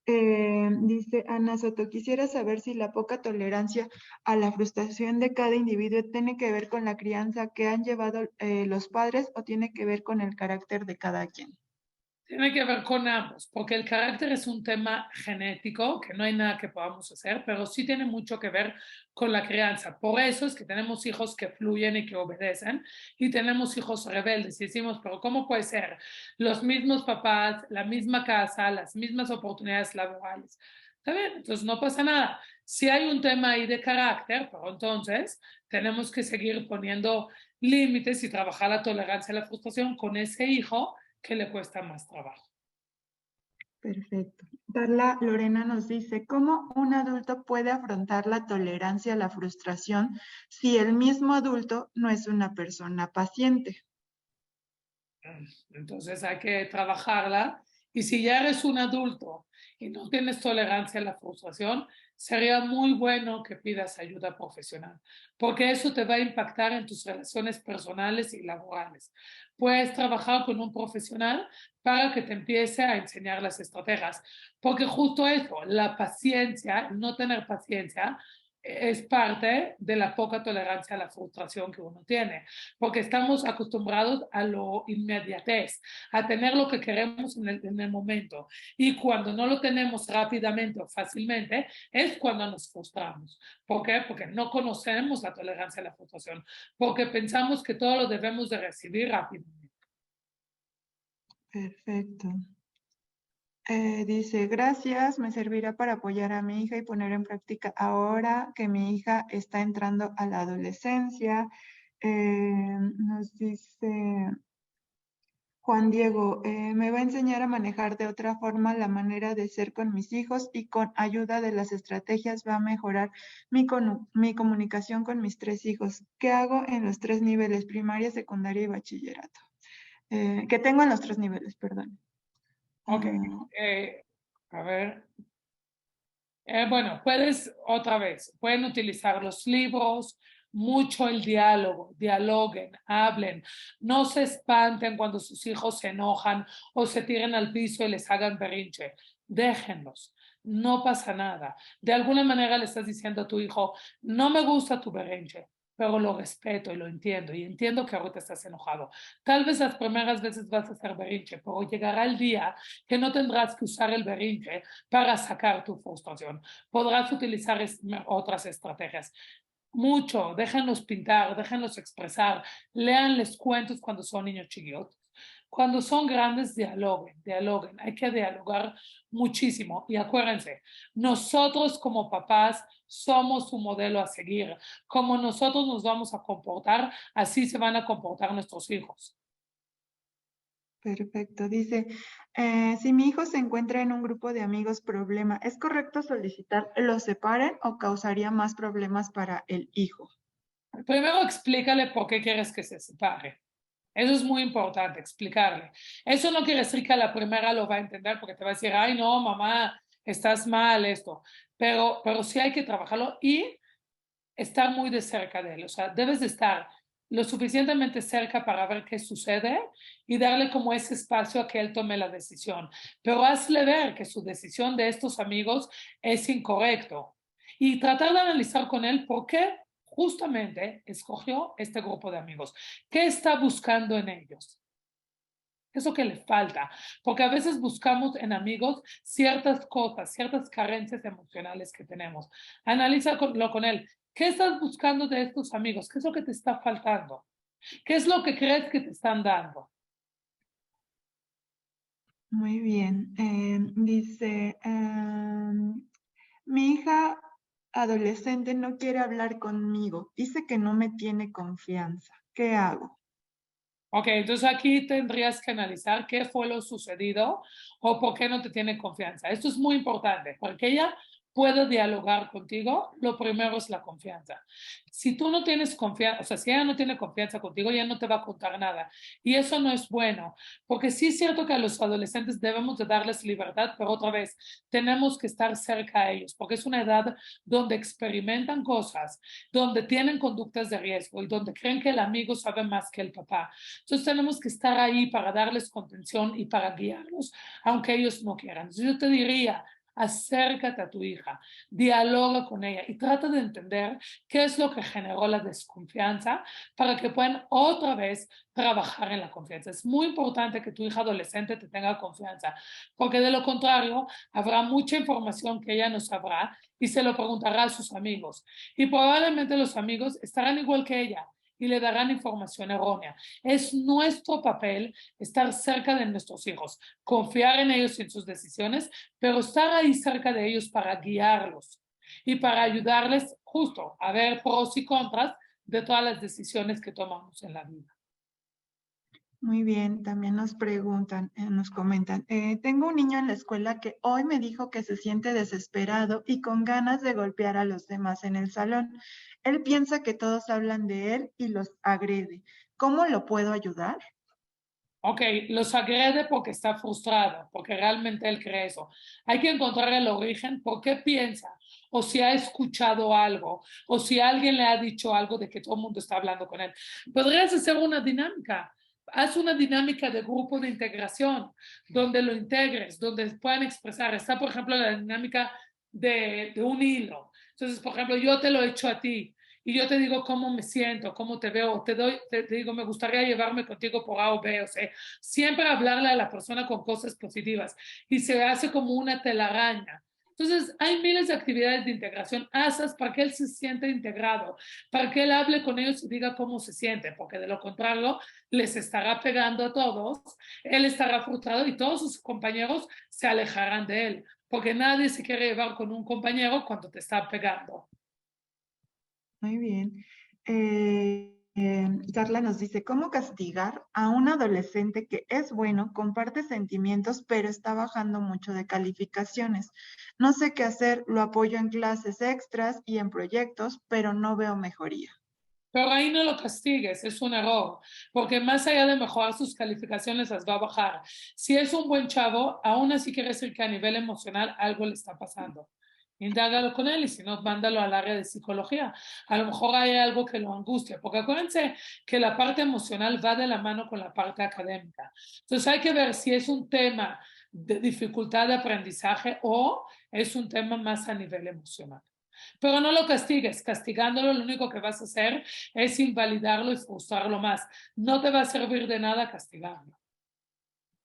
Dice Ana Soto, quisiera saber si la poca tolerancia a la frustración de cada individuo tiene que ver con la crianza que han llevado los padres o tiene que ver con el carácter de cada quien. Tiene que ver con ambos, porque el carácter es un tema genético, que no hay nada que podamos hacer, pero sí tiene mucho que ver con la crianza. Por eso es que tenemos hijos que fluyen y que obedecen, y tenemos hijos rebeldes. Y decimos, pero ¿cómo puede ser? Los mismos papás, la misma casa, las mismas oportunidades laborales. Está bien, entonces no pasa nada. Si hay un tema ahí de carácter, pero entonces tenemos que seguir poniendo límites y trabajar la tolerancia a la frustración con ese hijo que le cuesta más trabajo. Perfecto. Darla Lorena nos dice, ¿cómo un adulto puede afrontar la tolerancia a la frustración si el mismo adulto no es una persona paciente? Entonces hay que trabajarla y si ya eres un adulto y no tienes tolerancia a la frustración, sería muy bueno que pidas ayuda profesional, porque eso te va a impactar en tus relaciones personales y laborales. Puedes trabajar con un profesional para que te empiece a enseñar las estrategias, porque justo eso, la paciencia, no tener paciencia, es parte de la poca tolerancia a la frustración que uno tiene, porque estamos acostumbrados a lo inmediatez, a tener lo que queremos en el momento. Y cuando no lo tenemos rápidamente o fácilmente, es cuando nos frustramos. ¿Por qué? Porque no conocemos la tolerancia a la frustración, porque pensamos que todo lo debemos de recibir rápidamente. Perfecto. Dice, gracias, me servirá para apoyar a mi hija y poner en práctica ahora que mi hija está entrando a la adolescencia. Nos dice Juan Diego, me va a enseñar a manejar de otra forma la manera de ser con mis hijos y con ayuda de las estrategias va a mejorar mi comunicación con mis 3 hijos. ¿Qué hago en los 3 niveles, primaria, secundaria y bachillerato? Que tengo en los 3 niveles, perdón. Ok, a ver, Bueno, pueden utilizar los libros, mucho el diálogo, dialoguen, hablen, no se espanten cuando sus hijos se enojan o se tiren al piso y les hagan berrinche, déjenlos, no pasa nada. De alguna manera le estás diciendo a tu hijo, no me gusta tu berrinche, pero lo respeto y entiendo que ahorita estás enojado. Tal vez las primeras veces vas a hacer berrinche, pero llegará el día que no tendrás que usar el berrinche para sacar tu frustración. Podrás utilizar otras estrategias. Mucho, déjenlos pintar, déjenlos expresar, leanles cuentos cuando son niños chiquitos. Cuando son grandes, dialoguen, dialoguen. Hay que dialogar muchísimo. Y acuérdense, nosotros como papás somos un modelo a seguir. Como nosotros nos vamos a comportar, así se van a comportar nuestros hijos. Perfecto. Dice, si mi hijo se encuentra en un grupo de amigos problema, ¿es correcto solicitar los separen o causaría más problemas para el hijo? Primero explícale por qué quieres que se separe. Eso es muy importante, explicarle. Eso no quiere decir que a la primera lo va a entender porque te va a decir, ay, no, mamá, estás mal esto. Pero sí hay que trabajarlo y estar muy de cerca de él. O sea, debes de estar lo suficientemente cerca para ver qué sucede y darle como ese espacio a que él tome la decisión. Pero hazle ver que su decisión de estos amigos es incorrecto y tratar de analizar con él por qué justamente escogió este grupo de amigos. ¿Qué está buscando en ellos? ¿Qué es lo que le falta? Porque a veces buscamos en amigos ciertas cosas, ciertas carencias emocionales que tenemos. Analízalo con él. ¿Qué estás buscando de estos amigos? ¿Qué es lo que te está faltando? ¿Qué es lo que crees que te están dando? Muy bien. Dice, mi hija adolescente no quiere hablar conmigo. Dice que no me tiene confianza. ¿Qué hago? Ok, entonces aquí tendrías que analizar qué fue lo sucedido o por qué no te tiene confianza. Esto es muy importante porque ella puede dialogar contigo. Lo primero es la confianza. Si tú no tienes confianza, o sea, si ella no tiene confianza contigo, ella no te va a contar nada. Y eso no es bueno, porque sí es cierto que a los adolescentes debemos de darles libertad, pero otra vez tenemos que estar cerca a ellos, porque es una edad donde experimentan cosas, donde tienen conductas de riesgo y donde creen que el amigo sabe más que el papá. Entonces tenemos que estar ahí para darles contención y para guiarlos, aunque ellos no quieran. Entonces yo te diría, acércate a tu hija, dialoga con ella y trata de entender qué es lo que generó la desconfianza para que puedan otra vez trabajar en la confianza. Es muy importante que tu hija adolescente te tenga confianza, porque de lo contrario habrá mucha información que ella no sabrá y se lo preguntará a sus amigos. Y probablemente los amigos estarán igual que ella y le darán información errónea. Es nuestro papel estar cerca de nuestros hijos, confiar en ellos y en sus decisiones, pero estar ahí cerca de ellos para guiarlos y para ayudarles justo a ver pros y contras de todas las decisiones que tomamos en la vida. Muy bien, también nos preguntan, nos comentan, tengo un niño en la escuela que hoy me dijo que se siente desesperado y con ganas de golpear a los demás en el salón. Él piensa que todos hablan de él y los agrede. ¿Cómo lo puedo ayudar? Ok, los agrede porque está frustrado, porque realmente él cree eso. Hay que encontrar el origen, por qué piensa, o si ha escuchado algo, o si alguien le ha dicho algo de que todo el mundo está hablando con él. Podrías hacer una dinámica. Haz una dinámica de grupo de integración, donde lo integres, donde puedan expresar. Está, por ejemplo, la dinámica de un hilo. Entonces, por ejemplo, yo te lo he hecho a ti y yo te digo cómo me siento, cómo te veo, te digo, me gustaría llevarme contigo por A o B, o sea, siempre hablarle a la persona con cosas positivas y se hace como una telaraña. Entonces, hay miles de actividades de integración, hazlas para que él se sienta integrado, para que él hable con ellos y diga cómo se siente, porque de lo contrario, les estará pegando a todos, él estará frustrado y todos sus compañeros se alejarán de él, porque nadie se quiere llevar con un compañero cuando te está pegando. Muy bien. Carla nos dice, ¿cómo castigar a un adolescente que es bueno, comparte sentimientos, pero está bajando mucho de calificaciones? No sé qué hacer, lo apoyo en clases extras y en proyectos, pero no veo mejoría. Pero ahí no lo castigues, es un error, porque más allá de mejorar sus calificaciones, las va a bajar. Si es un buen chavo, aún así quiere decir que a nivel emocional algo le está pasando. indágalo con él y si no, mándalo al área de psicología. A lo mejor hay algo que lo angustia, porque acuérdense que la parte emocional va de la mano con la parte académica. Entonces hay que ver si es un tema de dificultad de aprendizaje o es un tema más a nivel emocional. Pero no lo castigues, castigándolo lo único que vas a hacer es invalidarlo y frustrarlo más. No te va a servir de nada castigarlo.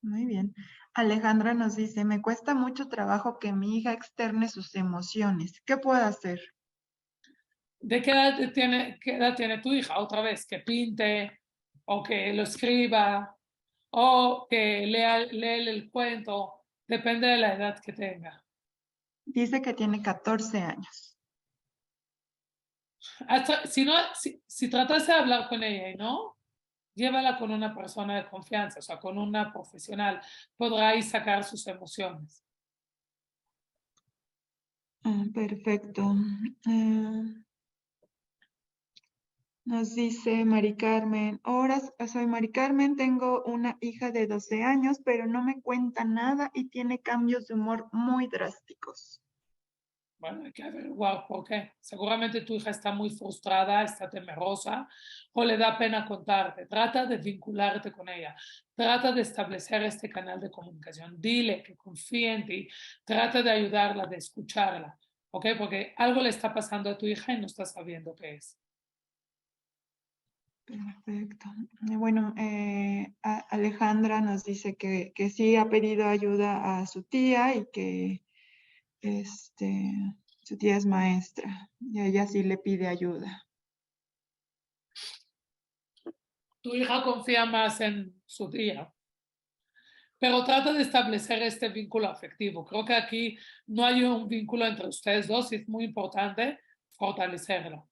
Muy bien. Alejandra nos dice, me cuesta mucho trabajo que mi hija externe sus emociones. ¿Qué puedo hacer? ¿De qué edad tiene tu hija? Otra vez, que pinte o que lo escriba o que lea el cuento, depende de la edad que tenga. Dice que tiene 14 años. Si tratas de hablar con ella y no, llévala con una persona de confianza, o sea, con una profesional, podrá ahí sacar sus emociones. Perfecto. Nos dice Mari Carmen, ahora soy Mari Carmen, tengo una hija de 12 años, pero no me cuenta nada y tiene cambios de humor muy drásticos. Bueno, hay que averiguar por qué. Seguramente tu hija está muy frustrada, está temerosa o le da pena contarte. Trata de vincularte con ella. Trata de establecer este canal de comunicación. Dile que confíe en ti. Trata de ayudarla, de escucharla. ¿Ok? Porque algo le está pasando a tu hija y no está sabiendo qué es. Perfecto. Bueno, Alejandra nos dice que sí ha pedido ayuda a su tía y que su tía es maestra y ella sí le pide ayuda. Tu hija confía más en su tía, pero trata de establecer este vínculo afectivo. Creo que aquí no hay un vínculo entre ustedes dos y es muy importante fortalecerlo.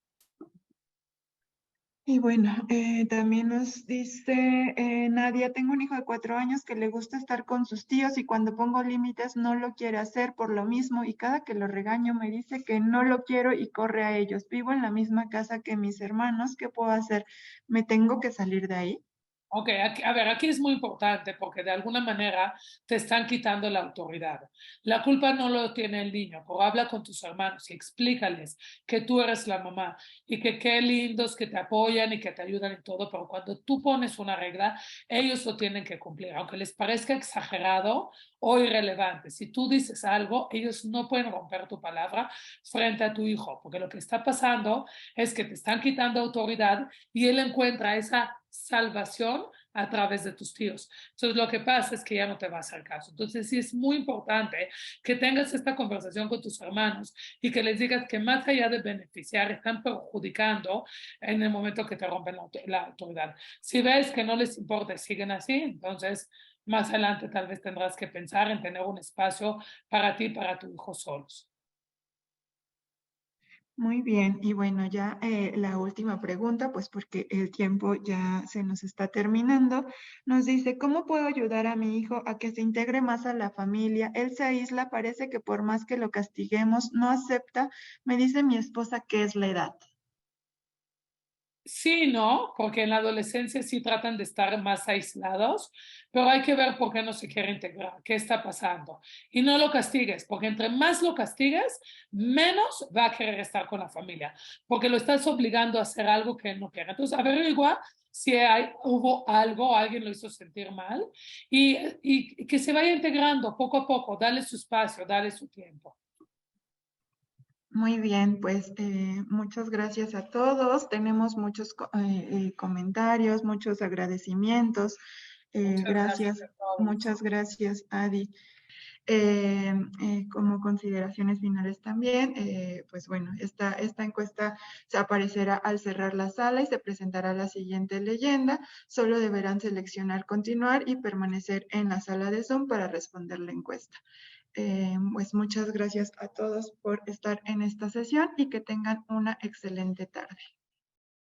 Y bueno, también nos dice Nadia, tengo un hijo de 4 años que le gusta estar con sus tíos y cuando pongo límites no lo quiere hacer por lo mismo y cada que lo regaño me dice que no lo quiero y corre a ellos. Vivo en la misma casa que mis hermanos, ¿qué puedo hacer? ¿Me tengo que salir de ahí? Ok, a ver, aquí es muy importante porque de alguna manera te están quitando la autoridad. La culpa no lo tiene el niño, pero habla con tus hermanos y explícales que tú eres la mamá y que qué lindos que te apoyan y que te ayudan en todo, pero cuando tú pones una regla, ellos lo tienen que cumplir, aunque les parezca exagerado o irrelevante. Si tú dices algo, ellos no pueden romper tu palabra frente a tu hijo, porque lo que está pasando es que te están quitando autoridad y él encuentra esa salvación a través de tus tíos. Entonces lo que pasa es que ya no te va a hacer caso. Entonces sí es muy importante que tengas esta conversación con tus hermanos y que les digas que más allá de beneficiar, están perjudicando en el momento que te rompen la autoridad. Si ves que no les importa y siguen así, entonces más adelante tal vez tendrás que pensar en tener un espacio para ti y para tu hijo solos. Muy bien, y bueno, ya la última pregunta, pues porque el tiempo ya se nos está terminando, nos dice, ¿cómo puedo ayudar a mi hijo a que se integre más a la familia? Él se aísla, parece que por más que lo castiguemos, no acepta, me dice mi esposa que es la edad. Sí, no, porque en la adolescencia sí tratan de estar más aislados, pero hay que ver por qué no se quiere integrar, qué está pasando. Y no lo castigues, porque entre más lo castigues, menos va a querer estar con la familia, porque lo estás obligando a hacer algo que él no quiere. Entonces, averigua si hubo algo, alguien lo hizo sentir mal, y que se vaya integrando poco a poco, dale su espacio, dale su tiempo. Muy bien, pues muchas gracias a todos. Tenemos muchos comentarios, muchos agradecimientos. Muchas gracias Gracias, a todos. muchas gracias, Adi. Como consideraciones finales también, pues bueno, esta encuesta se aparecerá al cerrar la sala y se presentará la siguiente leyenda. Solo deberán seleccionar continuar y permanecer en la sala de Zoom para responder la encuesta. Pues muchas gracias a todos por estar en esta sesión y que tengan una excelente tarde.